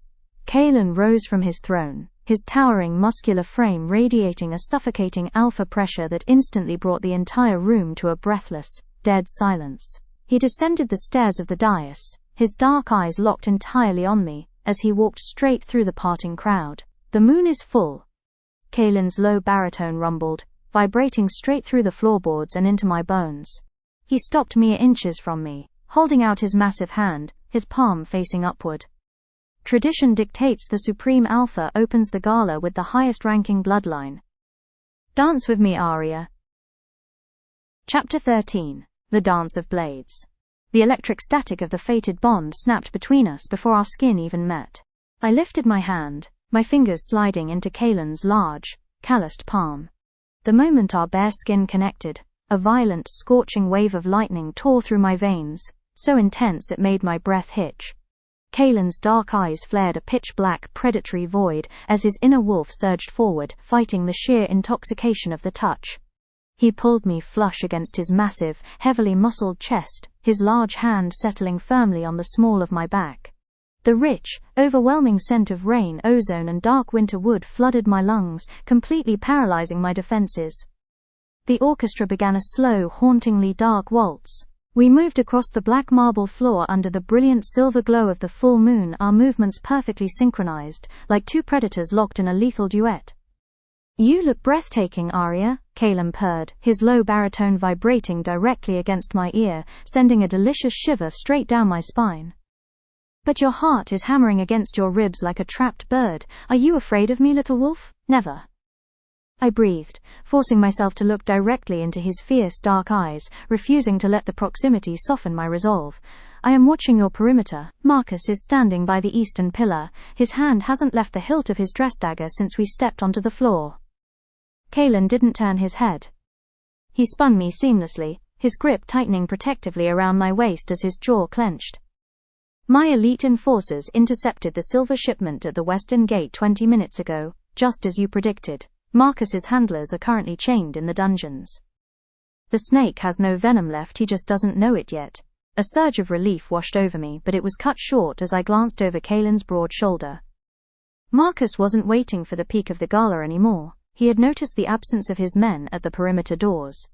Kalen rose from his throne, his towering muscular frame radiating a suffocating alpha pressure that instantly brought the entire room to a breathless, dead silence. He descended the stairs of the dais, his dark eyes locked entirely on me, as he walked straight through the parting crowd. "The moon is full," Kalen's low baritone rumbled, vibrating straight through the floorboards and into my bones. He stopped mere inches from me, holding out his massive hand, his palm facing upward. "Tradition dictates the Supreme Alpha opens the gala with the highest-ranking bloodline. Dance with me, Arya." Chapter 13. The Dance of Blades. The electric static of the fated bond snapped between us before our skin even met. I lifted my hand, my fingers sliding into Kalen's large, calloused palm. The moment our bare skin connected, a violent, scorching wave of lightning tore through my veins, so intense it made my breath hitch. Kalen's dark eyes flared a pitch-black, predatory void as his inner wolf surged forward, fighting the sheer intoxication of the touch. He pulled me flush against his massive, heavily muscled chest, his large hand settling firmly on the small of my back. The rich, overwhelming scent of rain, ozone and dark winter wood flooded my lungs, completely paralyzing my defenses. The orchestra began a slow, hauntingly dark waltz. We moved across the black marble floor under the brilliant silver glow of the full moon, our movements perfectly synchronized, like two predators locked in a lethal duet. "You look breathtaking, Arya," Kalen purred, his low baritone vibrating directly against my ear, sending a delicious shiver straight down my spine. "But your heart is hammering against your ribs like a trapped bird. Are you afraid of me, little wolf?" "Never," I breathed, forcing myself to look directly into his fierce dark eyes, refusing to let the proximity soften my resolve. "I am watching your perimeter." Marcus is standing by the eastern pillar. His hand hasn't left the hilt of his dress dagger since we stepped onto the floor. Kalen didn't turn his head. He spun me seamlessly, his grip tightening protectively around my waist as his jaw clenched. "My elite enforcers intercepted the silver shipment at the western gate 20 minutes ago, just as you predicted. Marcus's handlers are currently chained in the dungeons. The snake has no venom left, he just doesn't know it yet." A surge of relief washed over me, but it was cut short as I glanced over Kalen's broad shoulder. Marcus wasn't waiting for the peak of the gala anymore. He had noticed the absence of his men at the perimeter doors.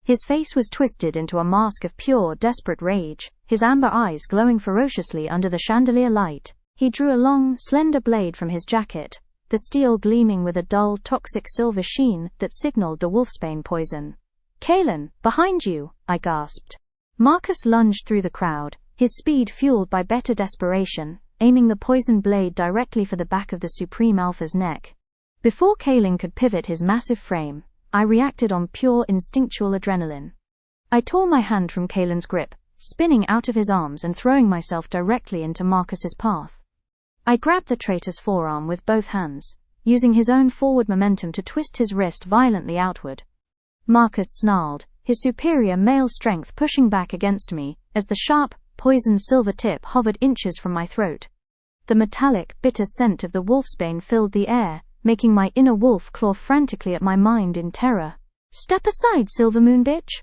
His face was twisted into a mask of pure, desperate rage, his amber eyes glowing ferociously under the chandelier light. He drew a long, slender blade from his jacket, the steel gleaming with a dull, toxic silver sheen that signaled the wolfsbane poison. "Kaelin, behind you!" I gasped. Marcus lunged through the crowd, his speed fueled by bitter desperation, aiming the poisoned blade directly for the back of the Supreme Alpha's neck. Before Kaelin could pivot his massive frame, I reacted on pure instinctual adrenaline. I tore my hand from Kaelin's grip, spinning out of his arms and throwing myself directly into Marcus's path. I grabbed the traitor's forearm with both hands, using his own forward momentum to twist his wrist violently outward. Marcus snarled, his superior male strength pushing back against me as the sharp, poisoned silver tip hovered inches from my throat. The metallic, bitter scent of the wolfsbane filled the air, making my inner wolf claw frantically at my mind in terror. "Step aside, Silvermoon bitch!"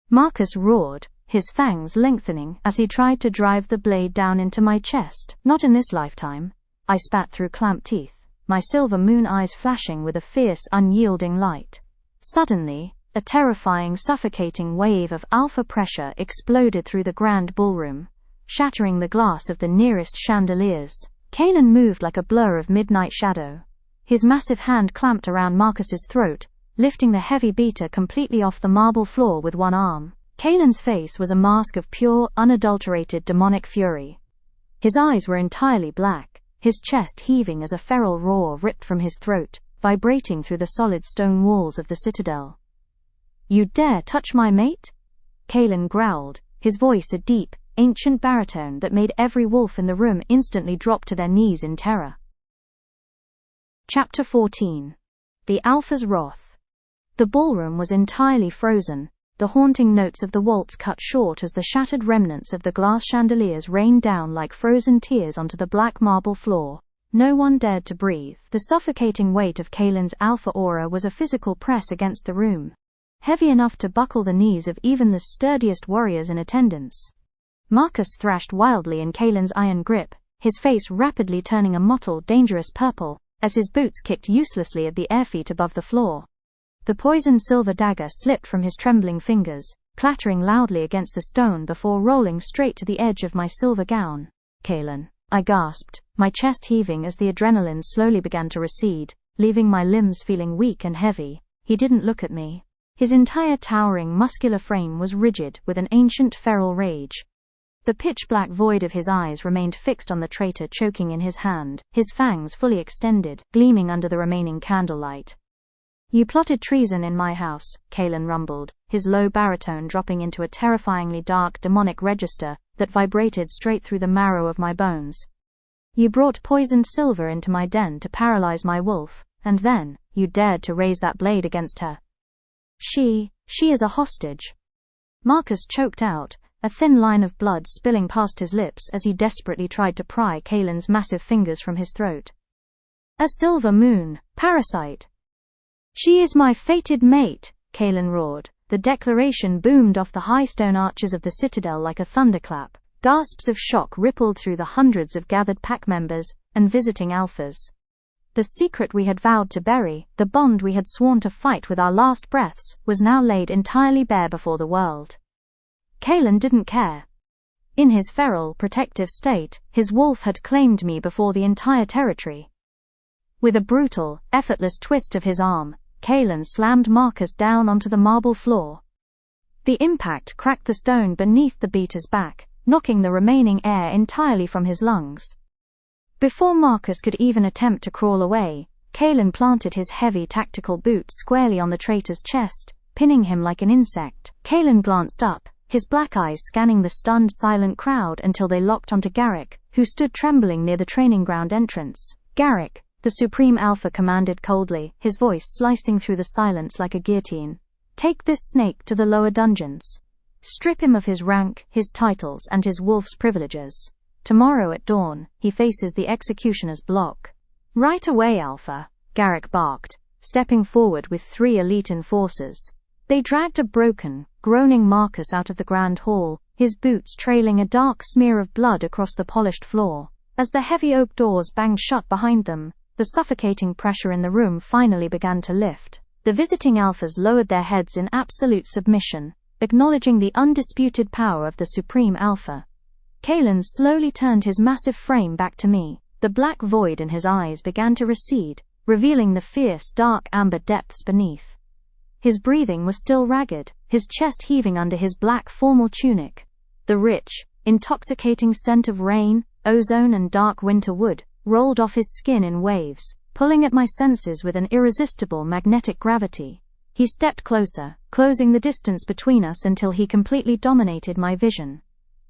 Marcus roared, his fangs lengthening as he tried to drive the blade down into my chest. "Not in this lifetime," I spat through clamped teeth, my silver moon eyes flashing with a fierce, unyielding light. Suddenly, a terrifying, suffocating wave of alpha pressure exploded through the grand ballroom, shattering the glass of the nearest chandeliers. Kaelin moved like a blur of midnight shadow. His massive hand clamped around Marcus's throat, lifting the heavy beater completely off the marble floor with one arm. Kaelin's face was a mask of pure, unadulterated demonic fury. His eyes were entirely black, his chest heaving as a feral roar ripped from his throat, vibrating through the solid stone walls of the citadel. "You dare touch my mate?" Kaelin growled, his voice a deep, ancient baritone that made every wolf in the room instantly drop to their knees in terror. Chapter 14. The Alpha's Wrath. The ballroom was entirely frozen, the haunting notes of the waltz cut short as the shattered remnants of the glass chandeliers rained down like frozen tears onto the black marble floor. No one dared to breathe. The suffocating weight of Kaelin's alpha aura was a physical press against the room, heavy enough to buckle the knees of even the sturdiest warriors in attendance. Marcus thrashed wildly in Kaelin's iron grip, his face rapidly turning a mottled, dangerous purple, as his boots kicked uselessly at the air feet above the floor. The poisoned silver dagger slipped from his trembling fingers, clattering loudly against the stone before rolling straight to the edge of my silver gown. "Kaelin," I gasped, my chest heaving as the adrenaline slowly began to recede, leaving my limbs feeling weak and heavy. He didn't look at me. His entire towering, muscular frame was rigid with an ancient feral rage. The pitch-black void of his eyes remained fixed on the traitor choking in his hand, his fangs fully extended, gleaming under the remaining candlelight. "You plotted treason in my house," Kaelin rumbled, his low baritone dropping into a terrifyingly dark demonic register that vibrated straight through the marrow of my bones. "You brought poisoned silver into my den to paralyze my wolf, and then, you dared to raise that blade against her. She is a hostage." Marcus choked out, a thin line of blood spilling past his lips as he desperately tried to pry Kaelin's massive fingers from his throat. "A silver moon, parasite." "She is my fated mate," Kaelin roared. The declaration boomed off the high stone arches of the citadel like a thunderclap. Gasps of shock rippled through the hundreds of gathered pack members and visiting alphas. The secret we had vowed to bury, the bond we had sworn to fight with our last breaths, was now laid entirely bare before the world. Kaelin didn't care. In his feral, protective state, his wolf had claimed me before the entire territory. With a brutal, effortless twist of his arm, Kaelin slammed Marcus down onto the marble floor. The impact cracked the stone beneath the beater's back, knocking the remaining air entirely from his lungs. Before Marcus could even attempt to crawl away, Kaelin planted his heavy tactical boot squarely on the traitor's chest, pinning him like an insect. Kaelin glanced up, his black eyes scanning the stunned, silent crowd until they locked onto Garrick, who stood trembling near the training ground entrance. "Garrick," the Supreme Alpha commanded coldly, his voice slicing through the silence like a guillotine. "Take this snake to the lower dungeons. Strip him of his rank, his titles, and his wolf's privileges. Tomorrow at dawn, he faces the executioner's block." "Right away, Alpha," Garrick barked, stepping forward with 3 elite enforcers. They dragged a broken, groaning Marcus out of the grand hall, his boots trailing a dark smear of blood across the polished floor. As the heavy oak doors banged shut behind them, The suffocating pressure in the room finally began to lift. The visiting alphas lowered their heads in absolute submission, acknowledging the undisputed power of the supreme alpha. Kalen slowly turned his massive frame back to me. The black void in his eyes began to recede, revealing the fierce, dark amber depths beneath. His breathing was still ragged, his chest heaving under his black formal tunic. The rich, intoxicating scent of rain, ozone and dark winter wood rolled off his skin in waves, pulling at my senses with an irresistible magnetic gravity. He stepped closer, closing the distance between us until he completely dominated my vision.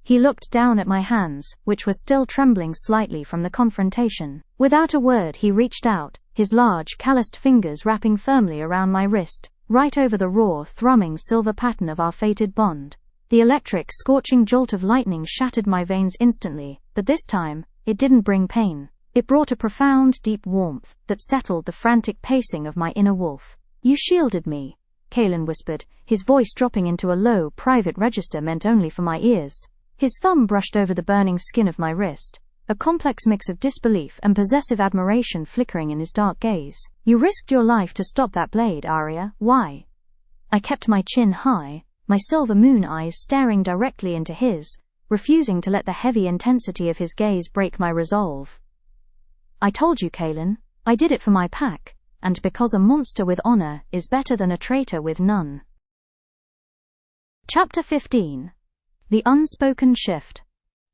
He looked down at my hands, which were still trembling slightly from the confrontation. Without a word he reached out, his large, calloused fingers wrapping firmly around my wrist, right over the raw, thrumming silver pattern of our fated bond. The electric, scorching jolt of lightning shattered my veins instantly, but this time, it didn't bring pain. It brought a profound, deep warmth that settled the frantic pacing of my inner wolf. "You shielded me," Kalen whispered, his voice dropping into a low, private register meant only for my ears. His thumb brushed over the burning skin of my wrist, a complex mix of disbelief and possessive admiration flickering in his dark gaze. "You risked your life to stop that blade, Arya. Why?" I kept my chin high, my silver moon eyes staring directly into his, refusing to let the heavy intensity of his gaze break my resolve. "I told you, Kalen, I did it for my pack, and because a monster with honor is better than a traitor with none." Chapter 15. The Unspoken Shift.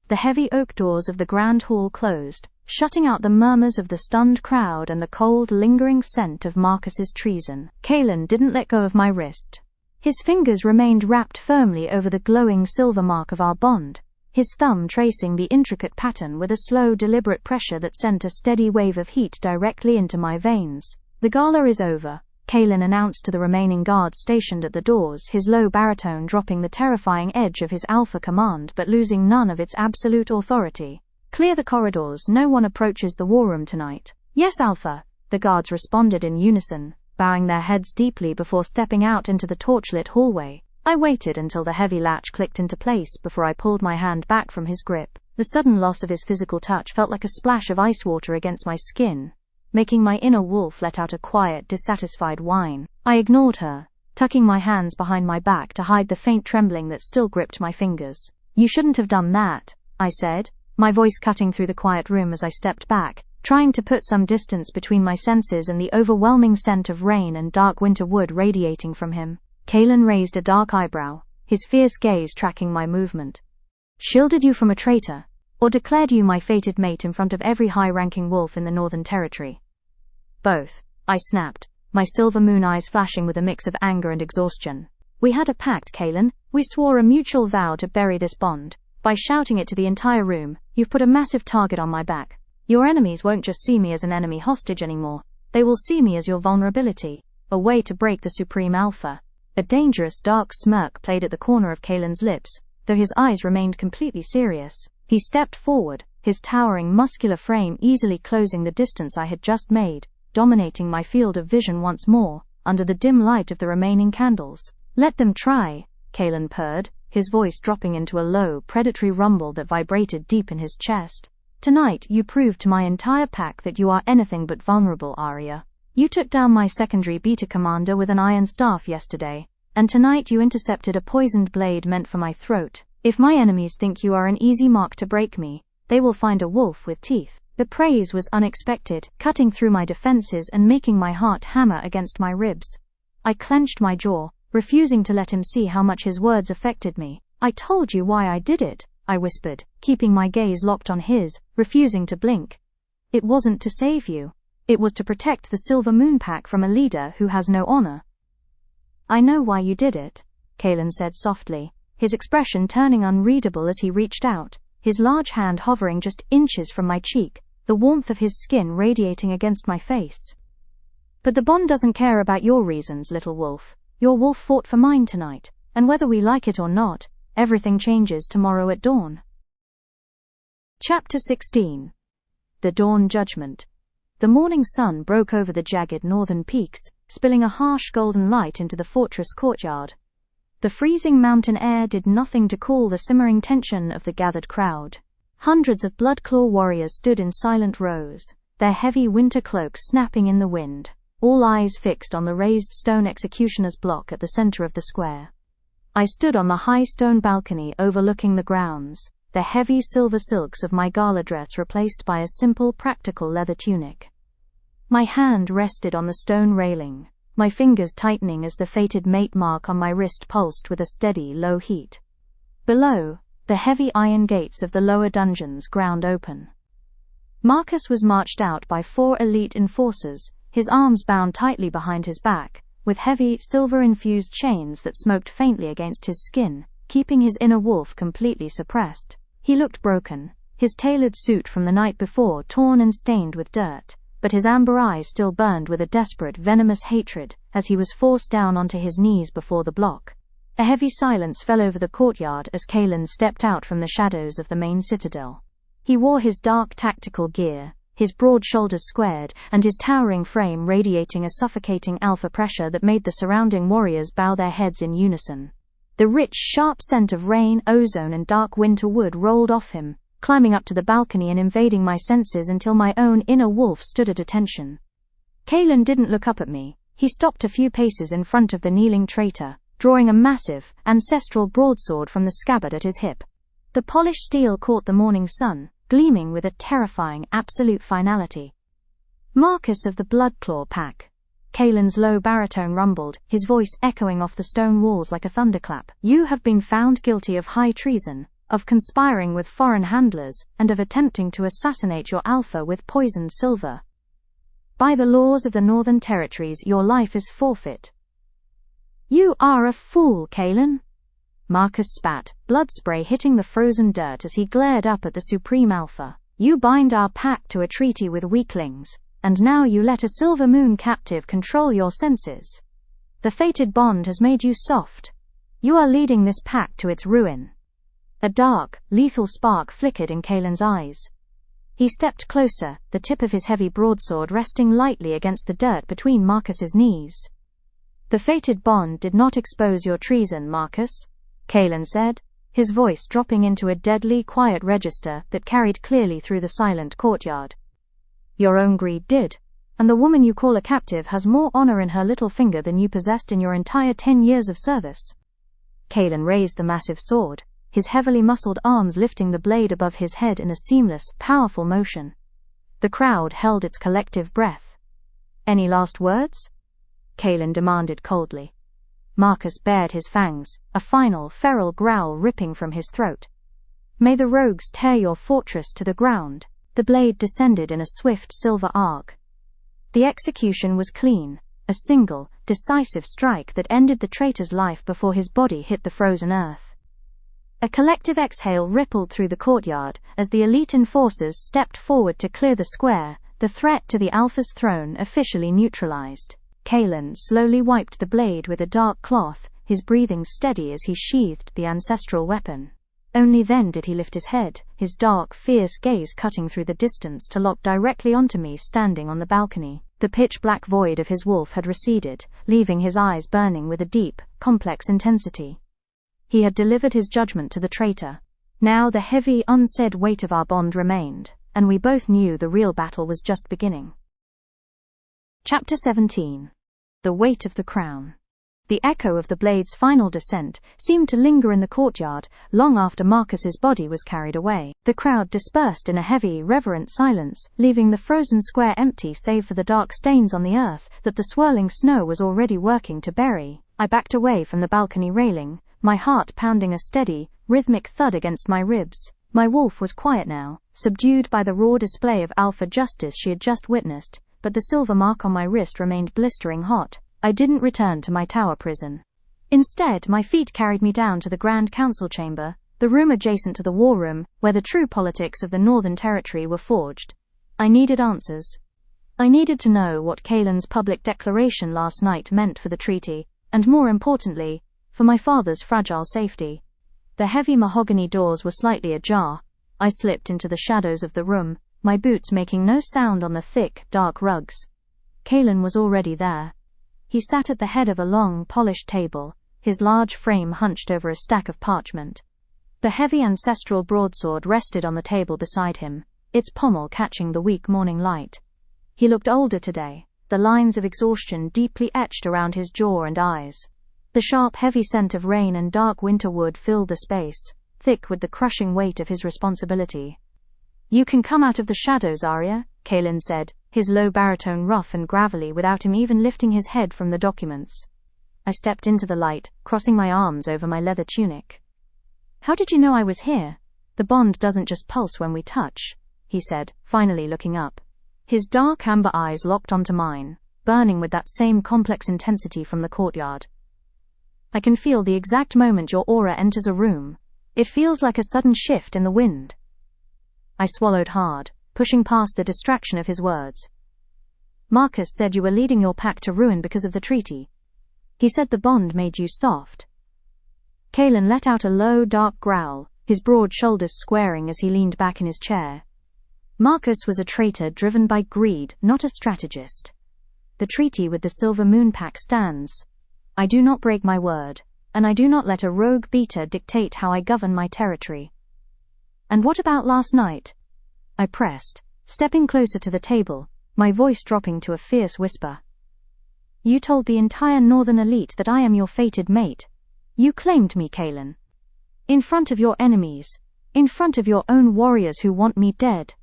The heavy oak doors of the grand hall closed, shutting out the murmurs of the stunned crowd and the cold, lingering scent of Marcus's treason. Kalen didn't let go of my wrist. His fingers remained wrapped firmly over the glowing silver mark of our bond, his thumb tracing the intricate pattern with a slow, deliberate pressure that sent a steady wave of heat directly into my veins. "The gala is over," Kalen announced to the remaining guards stationed at the doors, his low baritone dropping the terrifying edge of his alpha command but losing none of its absolute authority. "Clear the corridors, no one approaches the war room tonight." "Yes, Alpha," the guards responded in unison, bowing their heads deeply before stepping out into the torchlit hallway. I waited until the heavy latch clicked into place before I pulled my hand back from his grip. The sudden loss of his physical touch felt like a splash of ice water against my skin, making my inner wolf let out a quiet, dissatisfied whine. I ignored her, tucking my hands behind my back to hide the faint trembling that still gripped my fingers. "You shouldn't have done that," I said, my voice cutting through the quiet room as I stepped back, trying to put some distance between my senses and the overwhelming scent of rain and dark winter wood radiating from him. Kalen raised a dark eyebrow, his fierce gaze tracking my movement. "Shielded you from a traitor, or declared you my fated mate in front of every high-ranking wolf in the Northern Territory?" "Both," I snapped, my silver moon eyes flashing with a mix of anger and exhaustion. "We had a pact, Kalen. We swore a mutual vow to bury this bond. By shouting it to the entire room, you've put a massive target on my back. Your enemies won't just see me as an enemy hostage anymore. They will see me as your vulnerability, a way to break the Supreme Alpha." A dangerous, dark smirk played at the corner of Kalen's lips, though his eyes remained completely serious. He stepped forward, his towering, muscular frame easily closing the distance I had just made, dominating my field of vision once more, under the dim light of the remaining candles. "Let them try," Kalen purred, his voice dropping into a low, predatory rumble that vibrated deep in his chest. "Tonight you proved to my entire pack that you are anything but vulnerable, Arya. You took down my secondary beta commander with an iron staff yesterday, and tonight you intercepted a poisoned blade meant for my throat. If my enemies think you are an easy mark to break me, they will find a wolf with teeth." The praise was unexpected, cutting through my defenses and making my heart hammer against my ribs. I clenched my jaw, refusing to let him see how much his words affected me. "I told you why I did it," I whispered, keeping my gaze locked on his, refusing to blink. "It wasn't to save you. It was to protect the Silver Moon Pack from a leader who has no honor." "I know why you did it," Kalen said softly, his expression turning unreadable as he reached out, his large hand hovering just inches from my cheek, the warmth of his skin radiating against my face. "But the bond doesn't care about your reasons, little wolf. Your wolf fought for mine tonight, and whether we like it or not, everything changes tomorrow at dawn." Chapter 16. The Dawn Judgment. The morning sun broke over the jagged northern peaks, spilling a harsh golden light into the fortress courtyard. The freezing mountain air did nothing to cool the simmering tension of the gathered crowd. Hundreds of Bloodclaw warriors stood in silent rows, their heavy winter cloaks snapping in the wind, all eyes fixed on the raised stone executioner's block at the center of the square. I stood on the high stone balcony overlooking the grounds, the heavy silver silks of my gala dress replaced by a simple practical leather tunic. My hand rested on the stone railing, my fingers tightening as the fated mate mark on my wrist pulsed with a steady, low heat. Below, the heavy iron gates of the lower dungeons ground open. Marcus was marched out by 4 elite enforcers, his arms bound tightly behind his back, with heavy, silver-infused chains that smoked faintly against his skin, keeping his inner wolf completely suppressed. He looked broken, his tailored suit from the night before torn and stained with dirt, but his amber eyes still burned with a desperate, venomous hatred as he was forced down onto his knees before the block. A heavy silence fell over the courtyard as Kalen stepped out from the shadows of the main citadel. He wore his dark tactical gear, his broad shoulders squared, and his towering frame radiating a suffocating alpha pressure that made the surrounding warriors bow their heads in unison. The rich, sharp scent of rain, ozone, and dark winter wood rolled off him, climbing up to the balcony and invading my senses until my own inner wolf stood at attention. Kalen didn't look up at me. He stopped a few paces in front of the kneeling traitor, drawing a massive, ancestral broadsword from the scabbard at his hip. The polished steel caught the morning sun, gleaming with a terrifying, absolute finality. "Marcus of the Bloodclaw Pack," Kalen's low baritone rumbled, his voice echoing off the stone walls like a thunderclap. "You have been found guilty of high treason, of conspiring with foreign handlers, and of attempting to assassinate your alpha with poisoned silver. By the laws of the Northern Territories, your life is forfeit." "You are a fool, Kalen," Marcus spat, blood spray hitting the frozen dirt as he glared up at the Supreme Alpha. "You bind our pack to a treaty with weaklings, and now you let a Silver Moon captive control your senses. The fated bond has made you soft. You are leading this pack to its ruin." A dark, lethal spark flickered in Kalen's eyes. He stepped closer, the tip of his heavy broadsword resting lightly against the dirt between Marcus's knees. "The fated bond did not expose your treason, Marcus," Kalen said, his voice dropping into a deadly quiet register that carried clearly through the silent courtyard. "Your own greed did, and the woman you call a captive has more honor in her little finger than you possessed in your entire 10 years of service." Kalen raised the massive sword, his heavily muscled arms lifting the blade above his head in a seamless, powerful motion. The crowd held its collective breath. "Any last words?" Kalen demanded coldly. Marcus bared his fangs, a final, feral growl ripping from his throat. "May the rogues tear your fortress to the ground." The blade descended in a swift silver arc. The execution was clean, a single, decisive strike that ended the traitor's life before his body hit the frozen earth. A collective exhale rippled through the courtyard as the elite enforcers stepped forward to clear the square, the threat to the Alpha's throne officially neutralized. Kalen slowly wiped the blade with a dark cloth, his breathing steady as he sheathed the ancestral weapon. Only then did he lift his head, his dark, fierce gaze cutting through the distance to lock directly onto me standing on the balcony. The pitch-black void of his wolf had receded, leaving his eyes burning with a deep, complex intensity. He had delivered his judgment to the traitor. Now the heavy, unsaid weight of our bond remained, and we both knew the real battle was just beginning. Chapter 17. The Weight of the Crown. The echo of the blade's final descent seemed to linger in the courtyard long after Marcus's body was carried away. The crowd dispersed in a heavy, reverent silence, leaving the frozen square empty save for the dark stains on the earth that the swirling snow was already working to bury. I backed away from the balcony railing, my heart pounding a steady, rhythmic thud against my ribs. My wolf was quiet now, subdued by the raw display of alpha justice she had just witnessed, but the silver mark on my wrist remained blistering hot. I didn't return to my tower prison. Instead, my feet carried me down to the Grand Council chamber, the room adjacent to the war room, where the true politics of the Northern Territory were forged. I needed answers. I needed to know what Kalen's public declaration last night meant for the treaty, and more importantly, for my father's fragile safety. The heavy mahogany doors were slightly ajar. I slipped into the shadows of the room, my boots making no sound on the thick, dark rugs. Kalen was already there. He sat at the head of a long, polished table, his large frame hunched over a stack of parchment. The heavy ancestral broadsword rested on the table beside him, its pommel catching the weak morning light. He looked older today, the lines of exhaustion deeply etched around his jaw and eyes. The sharp, heavy scent of rain and dark winter wood filled the space, thick with the crushing weight of his responsibility. "You can come out of the shadows, Arya," Kaelin said, his low baritone rough and gravelly without him even lifting his head from the documents. I stepped into the light, crossing my arms over my leather tunic. "How did you know I was here? The bond doesn't just pulse when we touch," he said, finally looking up. His dark amber eyes locked onto mine, burning with that same complex intensity from the courtyard. "I can feel the exact moment your aura enters a room. It feels like a sudden shift in the wind." I swallowed hard, pushing past the distraction of his words. "Marcus said you were leading your pack to ruin because of the treaty. He said the bond made you soft." Kaelin let out a low, dark growl, his broad shoulders squaring as he leaned back in his chair. "Marcus was a traitor driven by greed, not a strategist. The treaty with the Silver Moon Pack stands. I do not break my word, and I do not let a rogue beater dictate how I govern my territory." "And what about last night?" I pressed, stepping closer to the table, my voice dropping to a fierce whisper. "You told the entire Northern elite that I am your fated mate. You claimed me, Kaelin. In front of your enemies, in front of your own warriors who want me dead."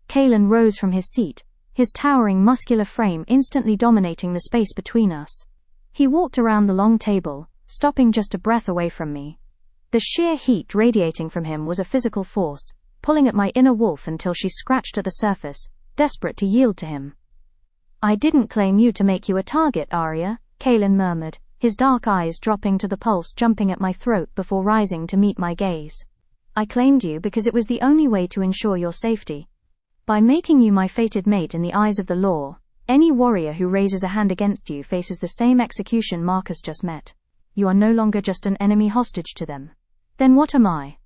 Kaelin rose from his seat, his towering muscular frame instantly dominating the space between us. He walked around the long table, stopping just a breath away from me. The sheer heat radiating from him was a physical force, pulling at my inner wolf until she scratched at the surface, desperate to yield to him. "I didn't claim you to make you a target, Arya," Kaelin murmured, his dark eyes dropping to the pulse jumping at my throat before rising to meet my gaze. "I claimed you because it was the only way to ensure your safety. By making you my fated mate in the eyes of the law, any warrior who raises a hand against you faces the same execution Marcus just met. You are no longer just an enemy hostage to them." "Then what am I?"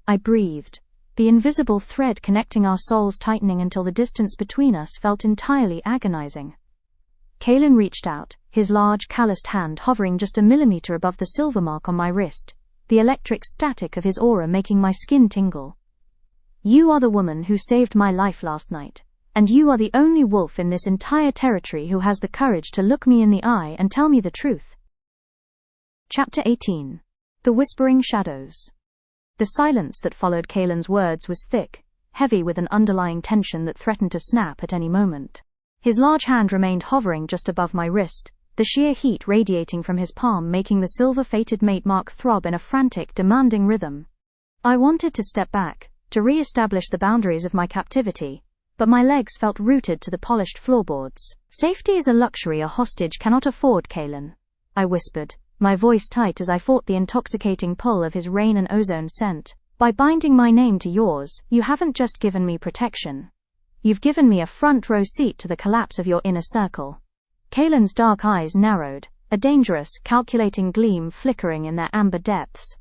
I breathed, the invisible thread connecting our souls tightening until the distance between us felt entirely agonizing. Kaelin reached out, his large, calloused hand hovering just a millimeter above the silver mark on my wrist, the electric static of his aura making my skin tingle. "You are the woman who saved my life last night, and you are the only wolf in this entire territory who has the courage to look me in the eye and tell me the truth." Chapter 18. The Whispering Shadows. The silence that followed Kaelin's words was thick, heavy with an underlying tension that threatened to snap at any moment. His large hand remained hovering just above my wrist, the sheer heat radiating from his palm making the silver fated mate mark throb in a frantic, demanding rhythm. I wanted to step back, to re-establish the boundaries of my captivity, but my legs felt rooted to the polished floorboards. "Safety is a luxury a hostage cannot afford, Kaelin," I whispered, my voice tight as I fought the intoxicating pull of his rain and ozone scent. "By binding my name to yours, you haven't just given me protection. You've given me a front-row seat to the collapse of your inner circle." Kaelin's dark eyes narrowed, a dangerous, calculating gleam flickering in their amber depths.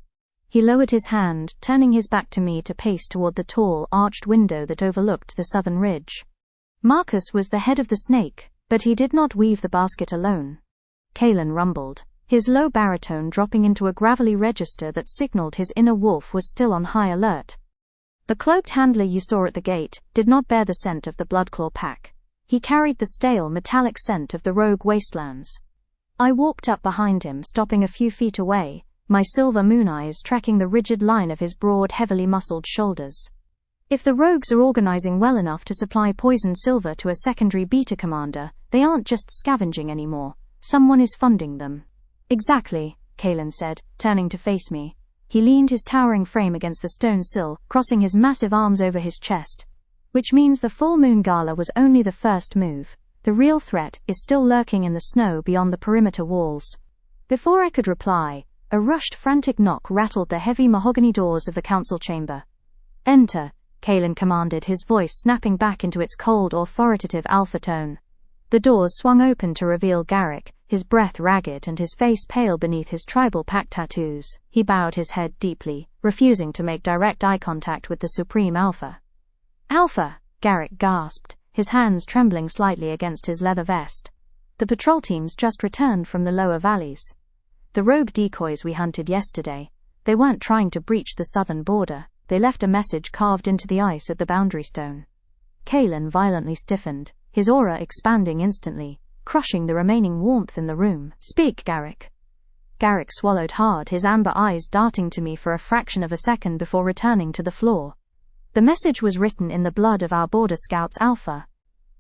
He lowered his hand, turning his back to me to pace toward the tall, arched window that overlooked the southern ridge. "Marcus was the head of the snake, but he did not weave the basket alone," Kaelin rumbled, his low baritone dropping into a gravelly register that signaled his inner wolf was still on high alert. "The cloaked handler you saw at the gate did not bear the scent of the Bloodclaw pack. He carried the stale, metallic scent of the rogue wastelands." I walked up behind him, stopping a few feet away, my silver moon eyes tracking the rigid line of his broad, heavily muscled shoulders. "If the rogues are organizing well enough to supply poison silver to a secondary beta commander, they aren't just scavenging anymore. Someone is funding them." "Exactly," Kaelin said, turning to face me. He leaned his towering frame against the stone sill, crossing his massive arms over his chest. "Which means the full moon gala was only the first move. The real threat is still lurking in the snow beyond the perimeter walls." Before I could reply, a rushed, frantic knock rattled the heavy mahogany doors of the council chamber. "Enter," Kaelin commanded, his voice snapping back into its cold, authoritative alpha tone. The doors swung open to reveal Garrick, his breath ragged and his face pale beneath his tribal pack tattoos. He bowed his head deeply, refusing to make direct eye contact with the Supreme Alpha. "Alpha!" Garrick gasped, his hands trembling slightly against his leather vest. "The patrol teams just returned from the lower valleys. The rogue decoys we hunted yesterday, they weren't trying to breach the southern border, they left a message carved into the ice at the boundary stone." Kaelin violently stiffened, his aura expanding instantly, crushing the remaining warmth in the room. "Speak, Garrick." Garrick swallowed hard, his amber eyes darting to me for a fraction of a second before returning to the floor. "The message was written in the blood of our border scouts, Alpha.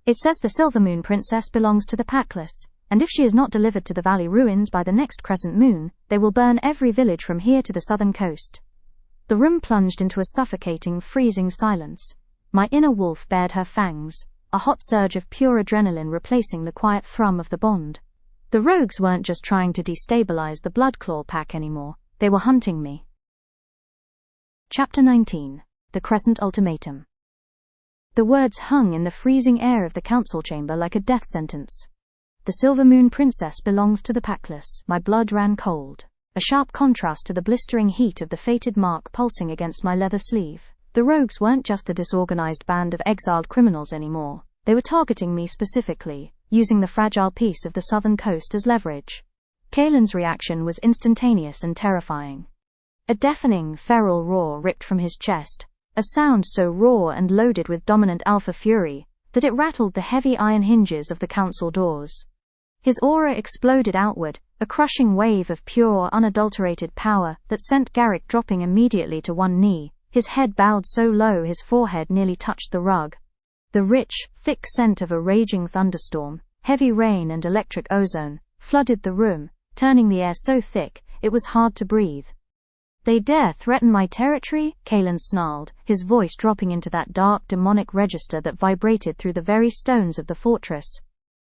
It says the Silvermoon Princess belongs to the Packless, and if she is not delivered to the valley ruins by the next crescent moon, they will burn every village from here to the southern coast." The room plunged into a suffocating, freezing silence. My inner wolf bared her fangs, a hot surge of pure adrenaline replacing the quiet thrum of the bond. The rogues weren't just trying to destabilize the Bloodclaw pack anymore, they were hunting me. Chapter 19. The Crescent Ultimatum. The words hung in the freezing air of the council chamber like a death sentence. "The Silvermoon Princess belongs to the Packless." My blood ran cold, a sharp contrast to the blistering heat of the fated mark pulsing against my leather sleeve. The rogues weren't just a disorganized band of exiled criminals anymore. They were targeting me specifically, using the fragile peace of the southern coast as leverage. Kaelin's reaction was instantaneous and terrifying. A deafening, feral roar ripped from his chest, a sound so raw and loaded with dominant alpha fury that it rattled the heavy iron hinges of the council doors. His aura exploded outward, a crushing wave of pure, unadulterated power that sent Garrick dropping immediately to one knee, his head bowed so low his forehead nearly touched the rug. The rich, thick scent of a raging thunderstorm, heavy rain and electric ozone, flooded the room, turning the air so thick, it was hard to breathe. "They dare threaten my territory?" Kaelin snarled, his voice dropping into that dark, demonic register that vibrated through the very stones of the fortress.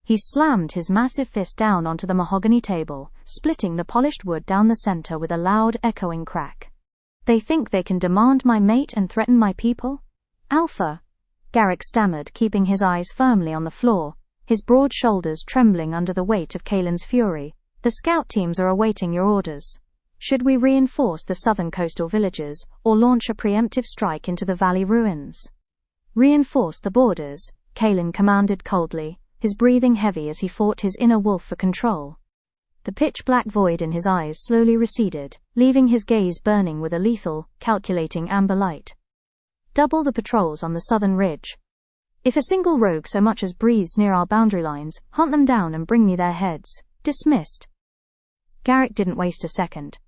He slammed his massive fist down onto the mahogany table, splitting the polished wood down the center with a loud, echoing crack. "They think they can demand my mate and threaten my people?" "Alpha," Garrick stammered, keeping his eyes firmly on the floor, his broad shoulders trembling under the weight of Kaelin's fury. "The scout teams are awaiting your orders. Should we reinforce the southern coastal villages, or launch a preemptive strike into the valley ruins?" "Reinforce the borders," Kaelin commanded coldly, his breathing heavy as he fought his inner wolf for control. The pitch-black void in his eyes slowly receded, leaving his gaze burning with a lethal, calculating amber light. "Double the patrols on the southern ridge. If a single rogue so much as breathes near our boundary lines, hunt them down and bring me their heads." "Dismissed." Garrick didn't waste a second.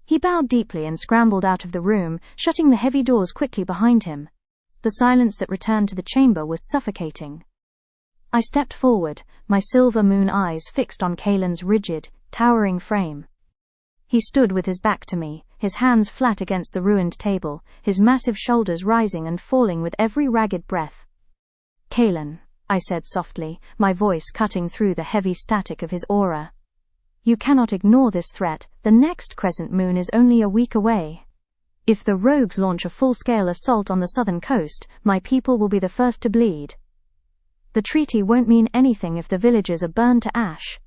He bowed deeply and scrambled out of the room, shutting the heavy doors quickly behind him. The silence that returned to the chamber was suffocating. I stepped forward, my silver moon eyes fixed on Kaelin's rigid, towering frame. He stood with his back to me, his hands flat against the ruined table, his massive shoulders rising and falling with every ragged breath. "Kaelin," I said softly, my voice cutting through the heavy static of his aura. "You cannot ignore this threat. The next crescent moon is only a week away. If the rogues launch a full-scale assault on the southern coast, my people will be the first to bleed. The treaty won't mean anything if the villages are burned to ash."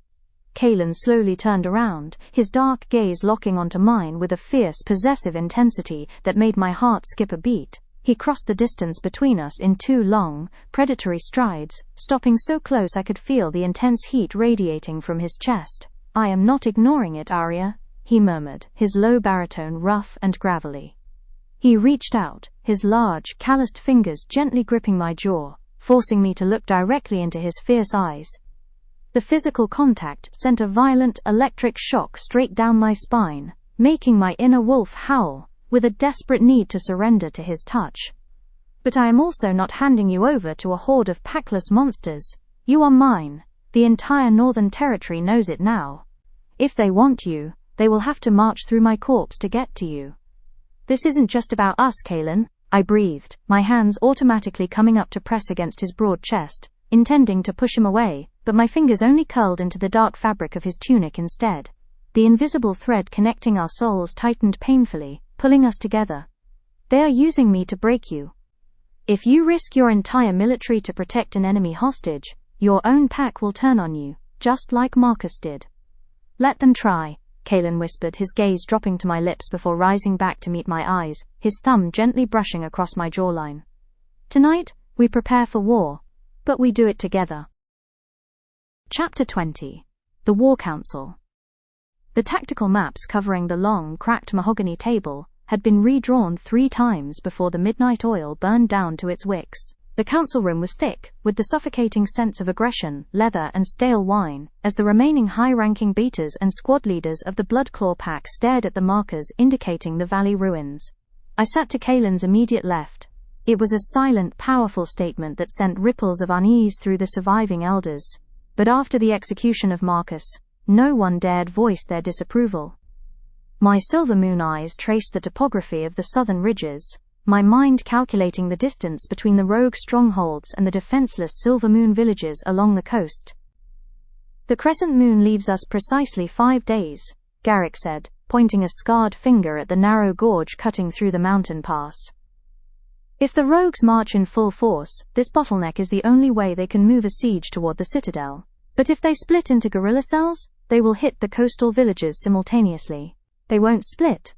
Kaelin slowly turned around, his dark gaze locking onto mine with a fierce, possessive intensity that made my heart skip a beat. He crossed the distance between us in 2 long, predatory strides, stopping so close I could feel the intense heat radiating from his chest. "I am not ignoring it, Arya," he murmured, his low baritone rough and gravelly. He reached out, his large, calloused fingers gently gripping my jaw, forcing me to look directly into his fierce eyes. The physical contact sent a violent, electric shock straight down my spine, making my inner wolf howl, with a desperate need to surrender to his touch. "But I am also not handing you over to a horde of packless monsters. You are mine. The entire Northern Territory knows it now. If they want you, they will have to march through my corpse to get to you." "This isn't just about us, Kaelin," I breathed, my hands automatically coming up to press against his broad chest, intending to push him away, but my fingers only curled into the dark fabric of his tunic instead. The invisible thread connecting our souls tightened painfully, pulling us together. "They are using me to break you. If you risk your entire military to protect an enemy hostage, your own pack will turn on you, just like Marcus did." "Let them try," Kaelin whispered, his gaze dropping to my lips before rising back to meet my eyes, his thumb gently brushing across my jawline. "Tonight, we prepare for war, but we do it together." Chapter 20. The War Council. The tactical maps covering the long, cracked mahogany table had been redrawn 3 times before the midnight oil burned down to its wicks. The council room was thick, with the suffocating scents of aggression, leather and stale wine, as the remaining high-ranking beaters and squad leaders of the Bloodclaw pack stared at the markers indicating the valley ruins. I sat to Kaelin's immediate left. It was a silent, powerful statement that sent ripples of unease through the surviving elders. But after the execution of Marcus, no one dared voice their disapproval. My silver moon eyes traced the topography of the southern ridges, my mind calculating the distance between the rogue strongholds and the defenseless Silver Moon villages along the coast. "The crescent moon leaves us precisely 5 days," Garrick said, pointing a scarred finger at the narrow gorge cutting through the mountain pass. "If the rogues march in full force, this bottleneck is the only way they can move a siege toward the citadel. But if they split into guerrilla cells, they will hit the coastal villages simultaneously." "They won't split,"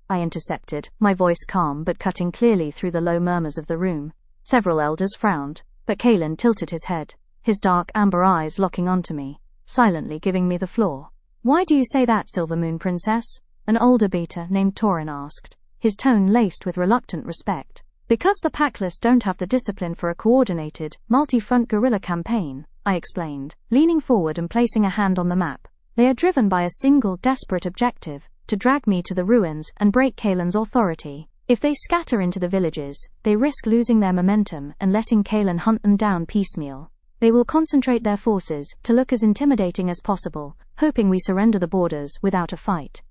I intercepted, my voice calm but cutting clearly through the low murmurs of the room. Several elders frowned, but Kaelin tilted his head, his dark amber eyes locking onto me, silently giving me the floor. "Why do you say that, Silver Moon Princess?" an older beater named Torin asked, his tone laced with reluctant respect. "Because the Packless don't have the discipline for a coordinated, multi-front guerrilla campaign," I explained, leaning forward and placing a hand on the map. "They are driven by a single desperate objective, to drag me to the ruins and break Kaelin's authority. If they scatter into the villages, they risk losing their momentum and letting Kaelin hunt them down piecemeal. They will concentrate their forces to look as intimidating as possible, hoping we surrender the borders without a fight."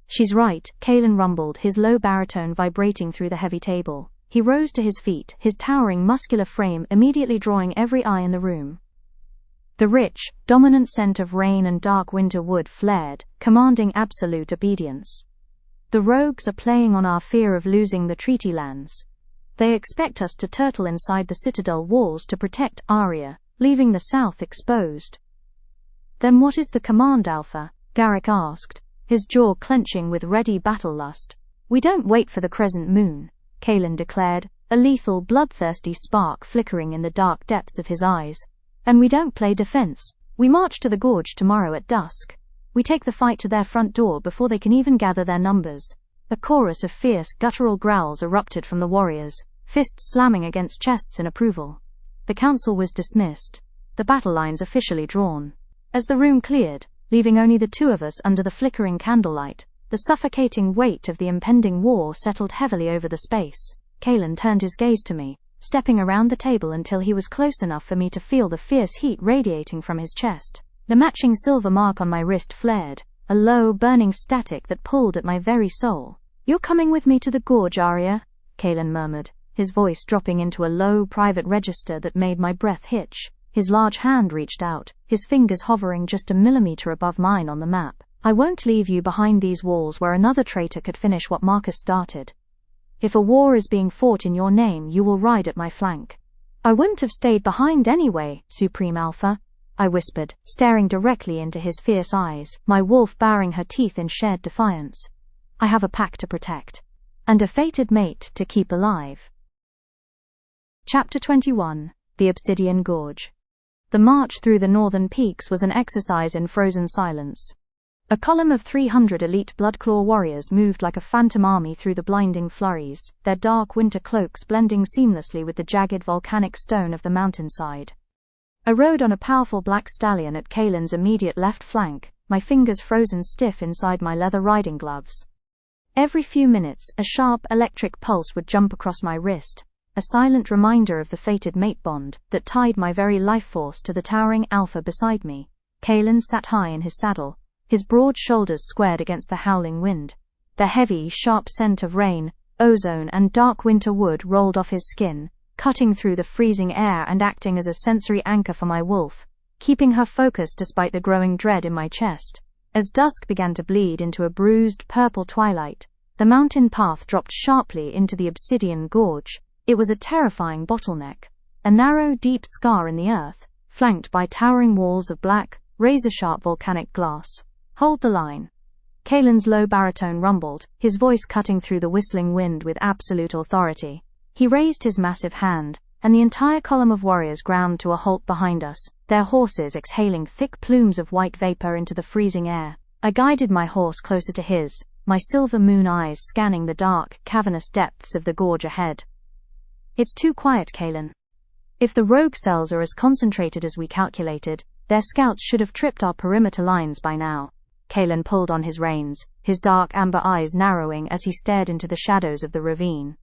"She's right," Kaelin rumbled, his low baritone vibrating through the heavy table. He rose to his feet, his towering muscular frame immediately drawing every eye in the room. The rich, dominant scent of rain and dark winter wood flared, commanding absolute obedience. "The rogues are playing on our fear of losing the treaty lands. They expect us to turtle inside the citadel walls to protect Aria, leaving the south exposed." "Then what is the command, Alpha?" Garrick asked, his jaw clenching with ready battle lust. "We don't wait for the crescent moon," Kaelin declared, a lethal, bloodthirsty spark flickering in the dark depths of his eyes. "And we don't play defense. We march to the gorge tomorrow at dusk. We take the fight to their front door before they can even gather their numbers." A chorus of fierce, guttural growls erupted from the warriors, fists slamming against chests in approval. The council was dismissed, the battle lines officially drawn. As the room cleared, leaving only the two of us under the flickering candlelight, the suffocating weight of the impending war settled heavily over the space. Kaelin turned his gaze to me, stepping around the table until he was close enough for me to feel the fierce heat radiating from his chest. The matching silver mark on my wrist flared, a low, burning static that pulled at my very soul. "You're coming with me to the gorge, Aria," Kaelin murmured, his voice dropping into a low, private register that made my breath hitch. His large hand reached out, his fingers hovering just a millimeter above mine on the map. "I won't leave you behind these walls where another traitor could finish what Marcus started. If a war is being fought in your name, you will ride at my flank." "I wouldn't have stayed behind anyway, Supreme Alpha," I whispered, staring directly into his fierce eyes, my wolf baring her teeth in shared defiance. "I have a pack to protect. And a fated mate to keep alive." Chapter 21. The Obsidian Gorge. The march through the northern peaks was an exercise in frozen silence. A column of 300 elite Bloodclaw warriors moved like a phantom army through the blinding flurries, their dark winter cloaks blending seamlessly with the jagged volcanic stone of the mountainside. I rode on a powerful black stallion at Kaelin's immediate left flank, my fingers frozen stiff inside my leather riding gloves. Every few minutes, a sharp electric pulse would jump across my wrist, a silent reminder of the fated mate bond that tied my very life force to the towering Alpha beside me. Kaelin sat high in his saddle, his broad shoulders squared against the howling wind. The heavy, sharp scent of rain, ozone and dark winter wood rolled off his skin, cutting through the freezing air and acting as a sensory anchor for my wolf, keeping her focused despite the growing dread in my chest. As dusk began to bleed into a bruised, purple twilight, the mountain path dropped sharply into the Obsidian Gorge. It was a terrifying bottleneck, a narrow, deep scar in the earth, flanked by towering walls of black, razor-sharp volcanic glass. "Hold the line." Kaelin's low baritone rumbled, his voice cutting through the whistling wind with absolute authority. He raised his massive hand, and the entire column of warriors ground to a halt behind us, their horses exhaling thick plumes of white vapor into the freezing air. I guided my horse closer to his, my silver moon eyes scanning the dark, cavernous depths of the gorge ahead. "It's too quiet, Kaelin," If the rogue cells are as concentrated as we calculated, their scouts should have tripped our perimeter lines by now. Kalen pulled on his reins, his dark amber eyes narrowing as he stared into the shadows of the ravine.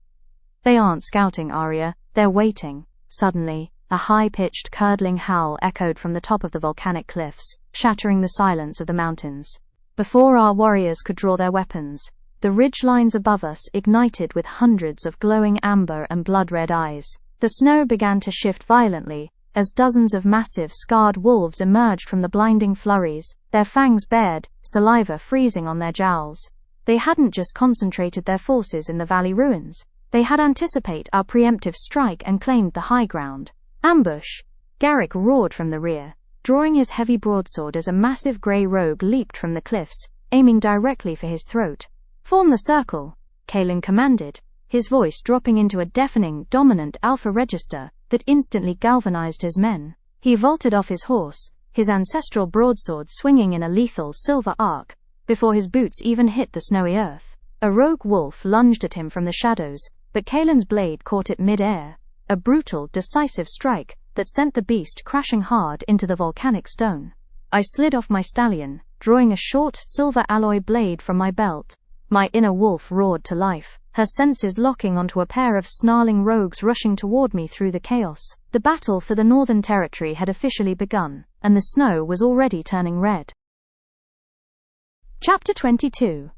They aren't scouting, Arya, they're waiting. Suddenly, a high-pitched, curdling howl echoed from the top of the volcanic cliffs, shattering the silence of the mountains. Before our warriors could draw their weapons, the ridge lines above us ignited with hundreds of glowing amber and blood-red eyes. The snow began to shift violently, as dozens of massive, scarred wolves emerged from the blinding flurries, their fangs bared, saliva freezing on their jowls. They hadn't just concentrated their forces in the valley ruins. They had anticipated our preemptive strike and claimed the high ground. Ambush! Garrick roared from the rear, drawing his heavy broadsword as a massive grey rogue leaped from the cliffs, aiming directly for his throat. Form the circle, Kalen commanded, his voice dropping into a deafening, dominant alpha register that instantly galvanized his men. He vaulted off his horse, his ancestral broadsword swinging in a lethal silver arc, before his boots even hit the snowy earth. A rogue wolf lunged at him from the shadows, but Kalen's blade caught it mid-air, a brutal, decisive strike that sent the beast crashing hard into the volcanic stone. I slid off my stallion, drawing a short, silver alloy blade from my belt. My inner wolf roared to life, her senses locking onto a pair of snarling rogues rushing toward me through the chaos. The battle for the Northern Territory had officially begun, and the snow was already turning red. Chapter 22.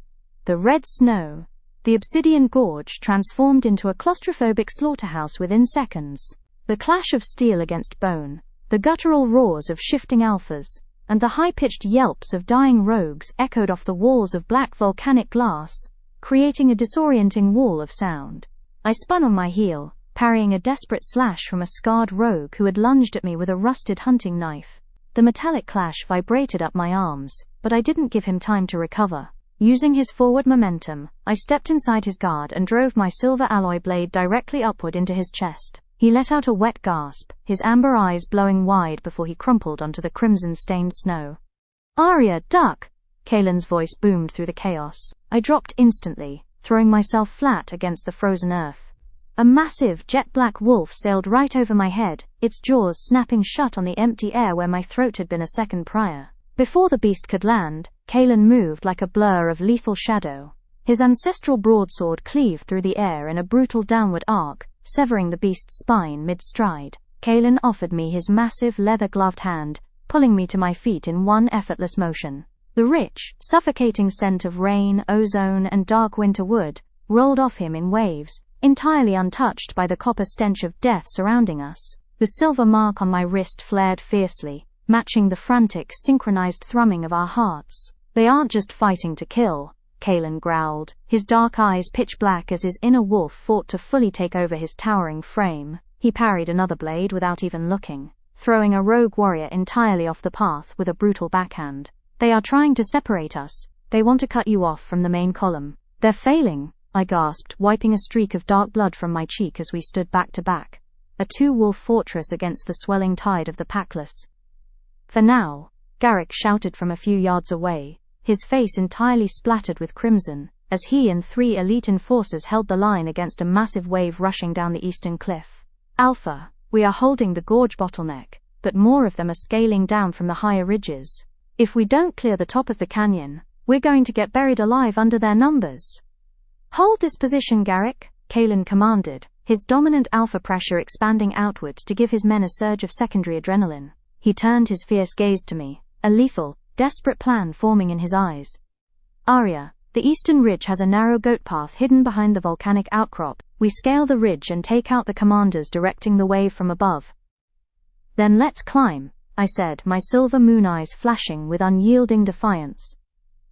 The Red Snow. The obsidian gorge transformed into a claustrophobic slaughterhouse within seconds. The clash of steel against bone, the guttural roars of shifting alphas, and the high-pitched yelps of dying rogues echoed off the walls of black volcanic glass, creating a disorienting wall of sound. I spun on my heel, parrying a desperate slash from a scarred rogue who had lunged at me with a rusted hunting knife. The metallic clash vibrated up my arms, but I didn't give him time to recover. Using his forward momentum, I stepped inside his guard and drove my silver alloy blade directly upward into his chest. He let out a wet gasp, his amber eyes blowing wide before he crumpled onto the crimson-stained snow. "Arya, duck!" Kalen's voice boomed through the chaos. I dropped instantly, throwing myself flat against the frozen earth. A massive, jet-black wolf sailed right over my head, its jaws snapping shut on the empty air where my throat had been a second prior. Before the beast could land, Kalen moved like a blur of lethal shadow. His ancestral broadsword cleaved through the air in a brutal downward arc, severing the beast's spine mid-stride. Kalen offered me his massive leather-gloved hand, pulling me to my feet in one effortless motion. The rich, suffocating scent of rain, ozone, and dark winter wood rolled off him in waves, entirely untouched by the copper stench of death surrounding us. The silver mark on my wrist flared fiercely, matching the frantic, synchronized thrumming of our hearts. "They aren't just fighting to kill," Kalen growled, his dark eyes pitch black as his inner wolf fought to fully take over his towering frame. He parried another blade without even looking, throwing a rogue warrior entirely off the path with a brutal backhand. "They are trying to separate us. They want to cut you off from the main column." "They're failing," I gasped, wiping a streak of dark blood from my cheek as we stood back to back, a two-wolf fortress against the swelling tide of the Packless. "For now," Garrick shouted from a few yards away, his face entirely splattered with crimson, as he and 3 elite enforcers held the line against a massive wave rushing down the eastern cliff. "Alpha, we are holding the gorge bottleneck, but more of them are scaling down from the higher ridges. If we don't clear the top of the canyon, we're going to get buried alive under their numbers." "Hold this position, Garrick," Kalen commanded, his dominant alpha pressure expanding outward to give his men a surge of secondary adrenaline. He turned his fierce gaze to me, a lethal, desperate plan forming in his eyes. "Arya, the eastern ridge has a narrow goat path hidden behind the volcanic outcrop. We scale the ridge and take out the commanders directing the wave from above." "Then let's climb," I said, my silver moon eyes flashing with unyielding defiance.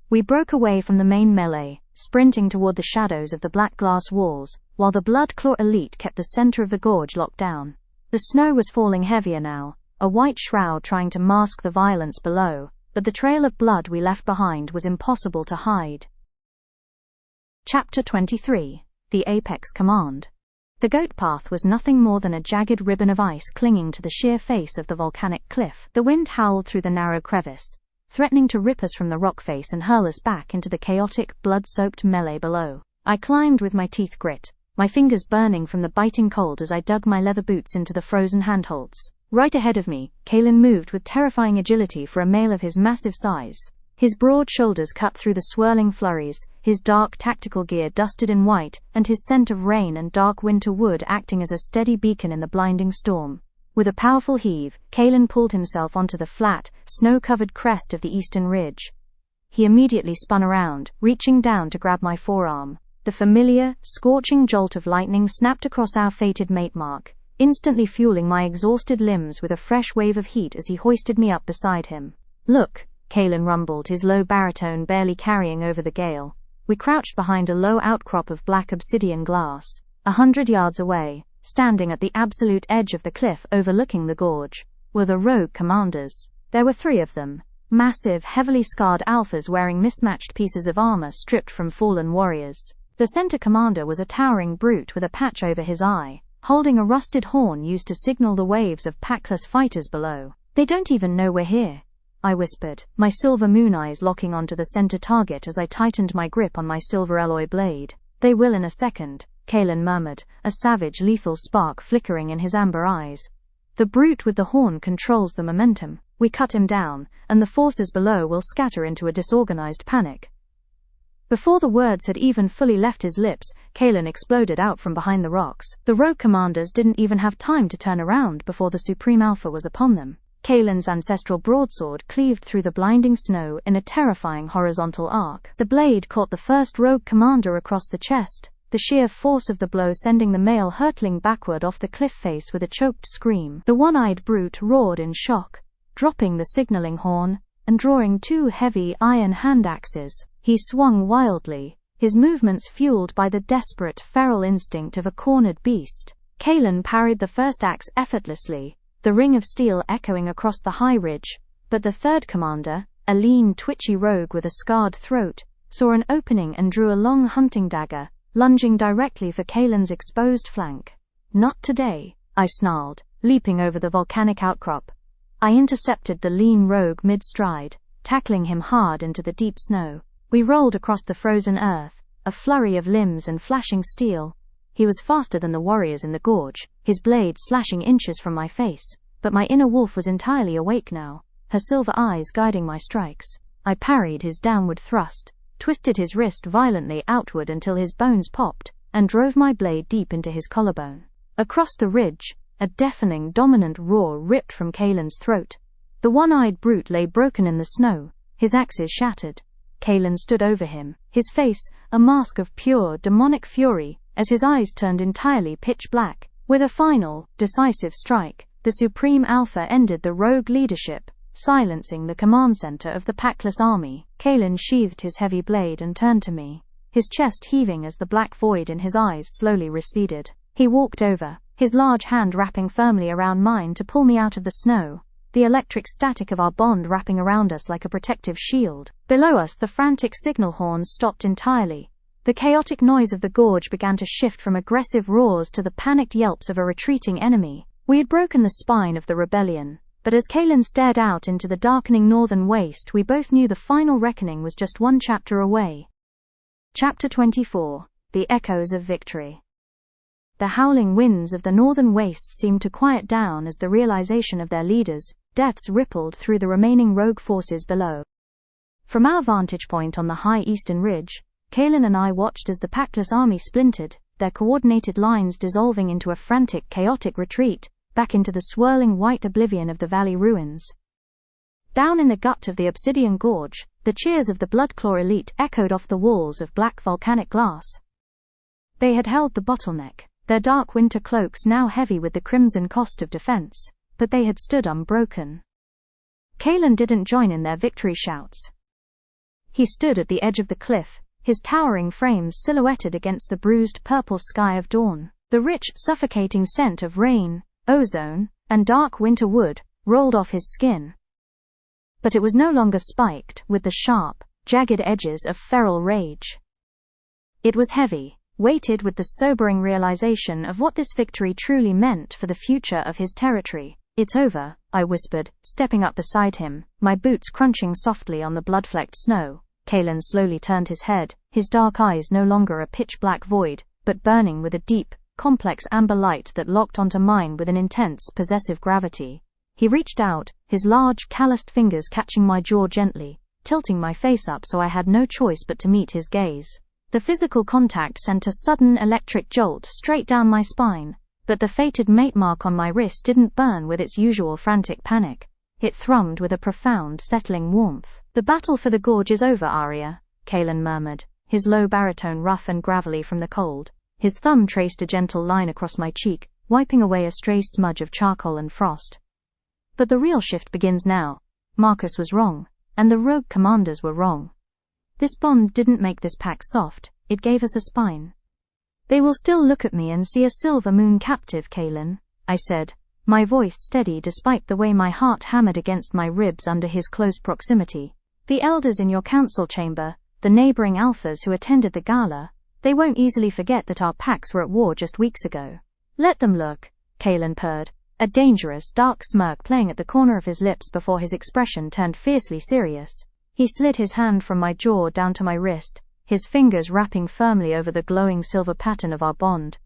We broke away from the main melee, sprinting toward the shadows of the black glass walls, while the Bloodclaw elite kept the center of the gorge locked down. The snow was falling heavier now, a white shroud trying to mask the violence below, but the trail of blood we left behind was impossible to hide. Chapter 23. The Apex Command. The goat path was nothing more than a jagged ribbon of ice clinging to the sheer face of the volcanic cliff. The wind howled through the narrow crevice, threatening to rip us from the rock face and hurl us back into the chaotic, blood-soaked melee below. I climbed with my teeth grit, my fingers burning from the biting cold as I dug my leather boots into the frozen handholds. Right ahead of me, Kalen moved with terrifying agility for a male of his massive size. His broad shoulders cut through the swirling flurries, his dark tactical gear dusted in white, and his scent of rain and dark winter wood acting as a steady beacon in the blinding storm. With a powerful heave, Kalen pulled himself onto the flat, snow-covered crest of the eastern ridge. He immediately spun around, reaching down to grab my forearm. The familiar, scorching jolt of lightning snapped across our fated mate mark, instantly fueling my exhausted limbs with a fresh wave of heat as he hoisted me up beside him. "Look," Kalen rumbled, his low baritone barely carrying over the gale. We crouched behind a low outcrop of black obsidian glass, 100 yards away, standing at the absolute edge of the cliff overlooking the gorge, were the rogue commanders. There were 3 of them, massive, heavily scarred alphas wearing mismatched pieces of armor stripped from fallen warriors. The center commander was a towering brute with a patch over his eye, holding a rusted horn used to signal the waves of packless fighters below. "They don't even know we're here," I whispered, my silver moon eyes locking onto the center target as I tightened my grip on my silver alloy blade. "They will in a second," Kalen murmured, a savage, lethal spark flickering in his amber eyes. "The brute with the horn controls the momentum. We cut him down, and the forces below will scatter into a disorganized panic." Before the words had even fully left his lips, Kalen exploded out from behind the rocks. The rogue commanders didn't even have time to turn around before the Supreme Alpha was upon them. Kalen's ancestral broadsword cleaved through the blinding snow in a terrifying horizontal arc. The blade caught the first rogue commander across the chest, the sheer force of the blow sending the male hurtling backward off the cliff face with a choked scream. The one-eyed brute roared in shock, dropping the signaling horn, and drawing 2 heavy iron hand axes. He swung wildly, his movements fueled by the desperate feral instinct of a cornered beast. Kalen parried the first axe effortlessly, the ring of steel echoing across the high ridge, but the third commander, a lean, twitchy rogue with a scarred throat, saw an opening and drew a long hunting dagger, lunging directly for Kalen's exposed flank. "Not today," I snarled, leaping over the volcanic outcrop. I intercepted the lean rogue mid-stride, tackling him hard into the deep snow. We rolled across the frozen earth, a flurry of limbs and flashing steel. He was faster than the warriors in the gorge, his blade slashing inches from my face, but my inner wolf was entirely awake now, her silver eyes guiding my strikes. I parried his downward thrust, twisted his wrist violently outward until his bones popped, and drove my blade deep into his collarbone. Across the ridge, a deafening, dominant roar ripped from Kalen's throat. The one-eyed brute lay broken in the snow, his axes shattered. Kalen stood over him, his face a mask of pure, demonic fury, as his eyes turned entirely pitch black. With a final, decisive strike, the Supreme Alpha ended the rogue leadership, silencing the command center of the Packless army. Kalen sheathed his heavy blade and turned to me, his chest heaving as the black void in his eyes slowly receded. He walked over, his large hand wrapping firmly around mine to pull me out of the snow, the electric static of our bond wrapping around us like a protective shield. Below us, the frantic signal horns stopped entirely. The chaotic noise of the gorge began to shift from aggressive roars to the panicked yelps of a retreating enemy. We had broken the spine of the rebellion, but as Kalen stared out into the darkening northern waste, we both knew the final reckoning was just one chapter away. Chapter 24. The Echoes of Victory. The howling winds of the northern wastes seemed to quiet down as the realization of their leaders' deaths rippled through the remaining rogue forces below. From our vantage point on the high eastern ridge, Kalen and I watched as the Packless army splintered, their coordinated lines dissolving into a frantic, chaotic retreat, back into the swirling white oblivion of the valley ruins. Down in the gut of the obsidian gorge, the cheers of the Bloodclaw elite echoed off the walls of black volcanic glass. They had held the bottleneck, their dark winter cloaks now heavy with the crimson cost of defense, but they had stood unbroken. Kalen didn't join in their victory shouts. He stood at the edge of the cliff, his towering frames silhouetted against the bruised purple sky of dawn. The rich, suffocating scent of rain, ozone, and dark winter wood rolled off his skin. But it was no longer spiked with the sharp, jagged edges of feral rage. It was heavy, weighted with the sobering realization of what this victory truly meant for the future of his territory. "It's over," I whispered, stepping up beside him, my boots crunching softly on the blood-flecked snow. Kalen slowly turned his head, his dark eyes no longer a pitch-black void, but burning with a deep, complex amber light that locked onto mine with an intense, possessive gravity. He reached out, his large, calloused fingers catching my jaw gently, tilting my face up so I had no choice but to meet his gaze. The physical contact sent a sudden electric jolt straight down my spine, but the fated mate mark on my wrist didn't burn with its usual frantic panic. It thrummed with a profound, settling warmth. "The battle for the gorge is over, Arya," Kalen murmured, his low baritone rough and gravelly from the cold. His thumb traced a gentle line across my cheek, wiping away a stray smudge of charcoal and frost. "But the real shift begins now. Marcus was wrong, and the rogue commanders were wrong. This bond didn't make this pack soft, it gave us a spine." "They will still look at me and see a silver moon captive, Kalen," I said, my voice steady despite the way my heart hammered against my ribs under his close proximity. "The elders in your council chamber, the neighboring alphas who attended the gala, they won't easily forget that our packs were at war just weeks ago." "Let them look," Kalen purred, a dangerous, dark smirk playing at the corner of his lips before his expression turned fiercely serious. He slid his hand from my jaw down to my wrist, his fingers wrapping firmly over the glowing silver pattern of our bond.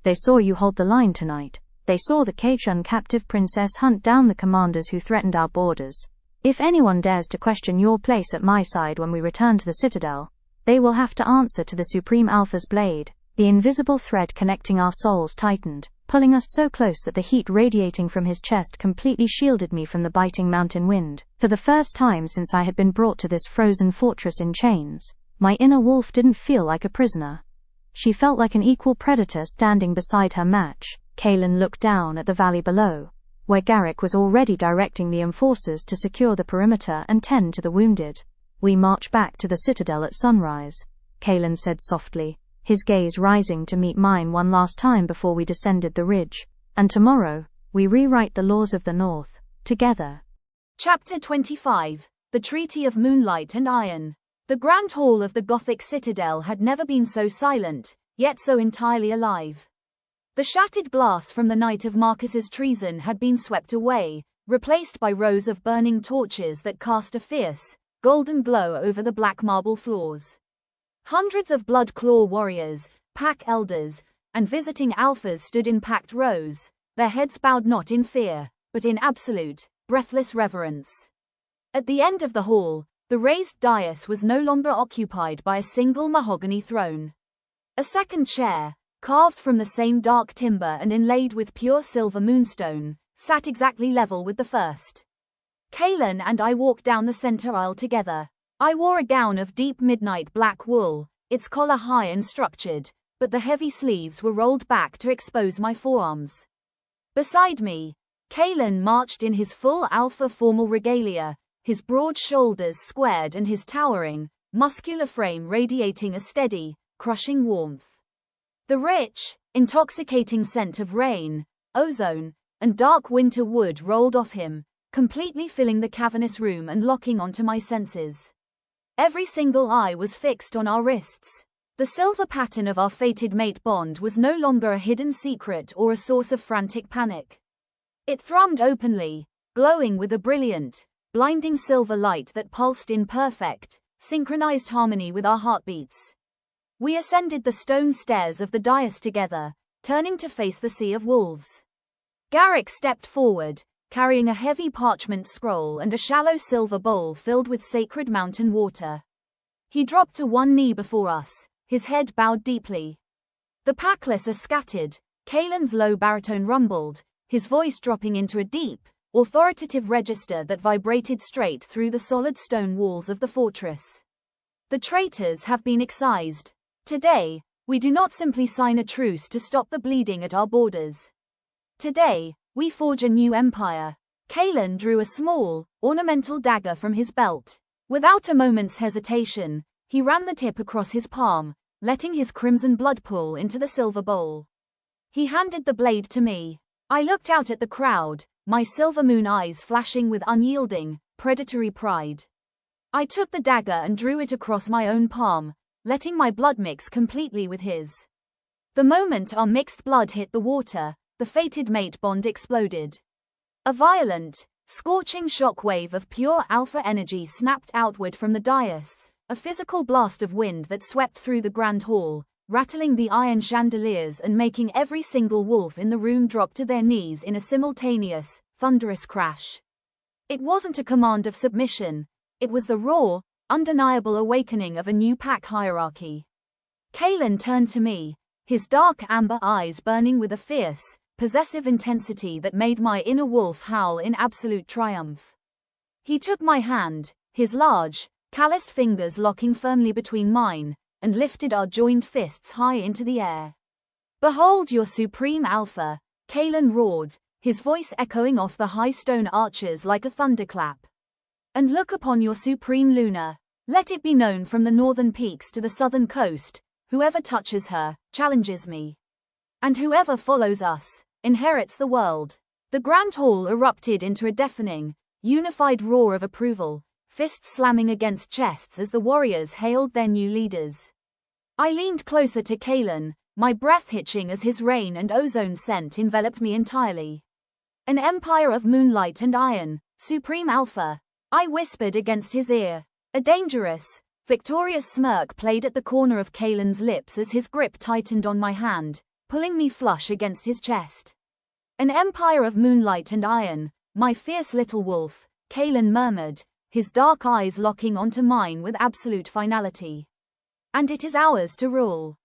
"They saw you hold the line tonight. They saw the Kachun captive princess hunt down the commanders who threatened our borders. If anyone dares to question your place at my side when we return to the Citadel, they will have to answer to the Supreme Alpha's blade." The invisible thread connecting our souls tightened, pulling us so close that the heat radiating from his chest completely shielded me from the biting mountain wind. For the first time since I had been brought to this frozen fortress in chains, my inner wolf didn't feel like a prisoner. She felt like an equal predator standing beside her match. Kalen looked down at the valley below, where Garrick was already directing the enforcers to secure the perimeter and tend to the wounded. "We march back to the Citadel at sunrise," Kalen said softly, his gaze rising to meet mine one last time before we descended the ridge. "And tomorrow, we rewrite the laws of the North, together." Chapter 25. The Treaty of Moonlight and Iron. The Grand Hall of the Gothic Citadel had never been so silent, yet so entirely alive. The shattered glass from the night of Marcus's treason had been swept away, replaced by rows of burning torches that cast a fierce, golden glow over the black marble floors. Hundreds of Blood Claw warriors, pack elders, and visiting alphas stood in packed rows, their heads bowed not in fear, but in absolute, breathless reverence. At the end of the hall, the raised dais was no longer occupied by a single mahogany throne. A second chair, carved from the same dark timber and inlaid with pure silver moonstone, sat exactly level with the first. Kalen and I walked down the center aisle together. I wore a gown of deep midnight black wool, its collar high and structured, but the heavy sleeves were rolled back to expose my forearms. Beside me, Kalen marched in his full alpha formal regalia, his broad shoulders squared and his towering, muscular frame radiating a steady, crushing warmth. The rich, intoxicating scent of rain, ozone, and dark winter wood rolled off him, completely filling the cavernous room and locking onto my senses. Every single eye was fixed on our wrists. The silver pattern of our fated mate bond was no longer a hidden secret or a source of frantic panic. It thrummed openly, glowing with a brilliant, blinding silver light that pulsed in perfect, synchronized harmony with our heartbeats. We ascended the stone stairs of the dais together, turning to face the sea of wolves. Garrick stepped forward, carrying a heavy parchment scroll and a shallow silver bowl filled with sacred mountain water. He dropped to one knee before us, his head bowed deeply. The packless are scattered, Kalen's low baritone rumbled, his voice dropping into a deep, authoritative register that vibrated straight through the solid stone walls of the fortress. "The traitors have been excised. Today, we do not simply sign a truce to stop the bleeding at our borders. Today, we forge a new empire." Kalen drew a small, ornamental dagger from his belt. Without a moment's hesitation, he ran the tip across his palm, letting his crimson blood pool into the silver bowl. He handed the blade to me. I looked out at the crowd, my silver moon eyes flashing with unyielding, predatory pride. I took the dagger and drew it across my own palm, letting my blood mix completely with his. The moment our mixed blood hit the water, the fated mate bond exploded. A violent, scorching shock wave of pure alpha energy snapped outward from the dais, a physical blast of wind that swept through the grand hall, rattling the iron chandeliers and making every single wolf in the room drop to their knees in a simultaneous, thunderous crash. It wasn't a command of submission, it was the raw, undeniable awakening of a new pack hierarchy. Kalen turned to me, his dark amber eyes burning with a fierce, possessive intensity that made my inner wolf howl in absolute triumph. He took my hand, his large, calloused fingers locking firmly between mine, and lifted our joined fists high into the air. "Behold your supreme alpha," Kalen roared, his voice echoing off the high stone arches like a thunderclap. "And look upon your supreme Luna. Let it be known from the northern peaks to the southern coast, whoever touches her, challenges me. And whoever follows us, inherits the world." The grand hall erupted into a deafening, unified roar of approval, fists slamming against chests as the warriors hailed their new leaders. I leaned closer to Kalen, my breath hitching as his rain and ozone scent enveloped me entirely. "An empire of moonlight and iron, supreme alpha," I whispered against his ear. A dangerous, victorious smirk played at the corner of Kalen's lips as his grip tightened on my hand, pulling me flush against his chest. "An empire of moonlight and iron, my fierce little wolf," Kalen murmured, his dark eyes locking onto mine with absolute finality. "And it is ours to rule.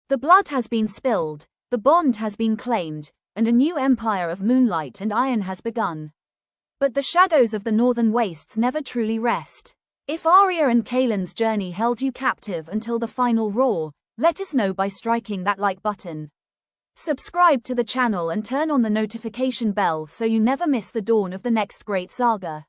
The blood has been spilled, the bond has been claimed, and a new empire of moonlight and iron has begun. But the shadows of the northern wastes never truly rest. If Arya and Kalen's journey held you captive until the final roar, let us know by striking that like button. Subscribe to the channel and turn on the notification bell so you never miss the dawn of the next great saga.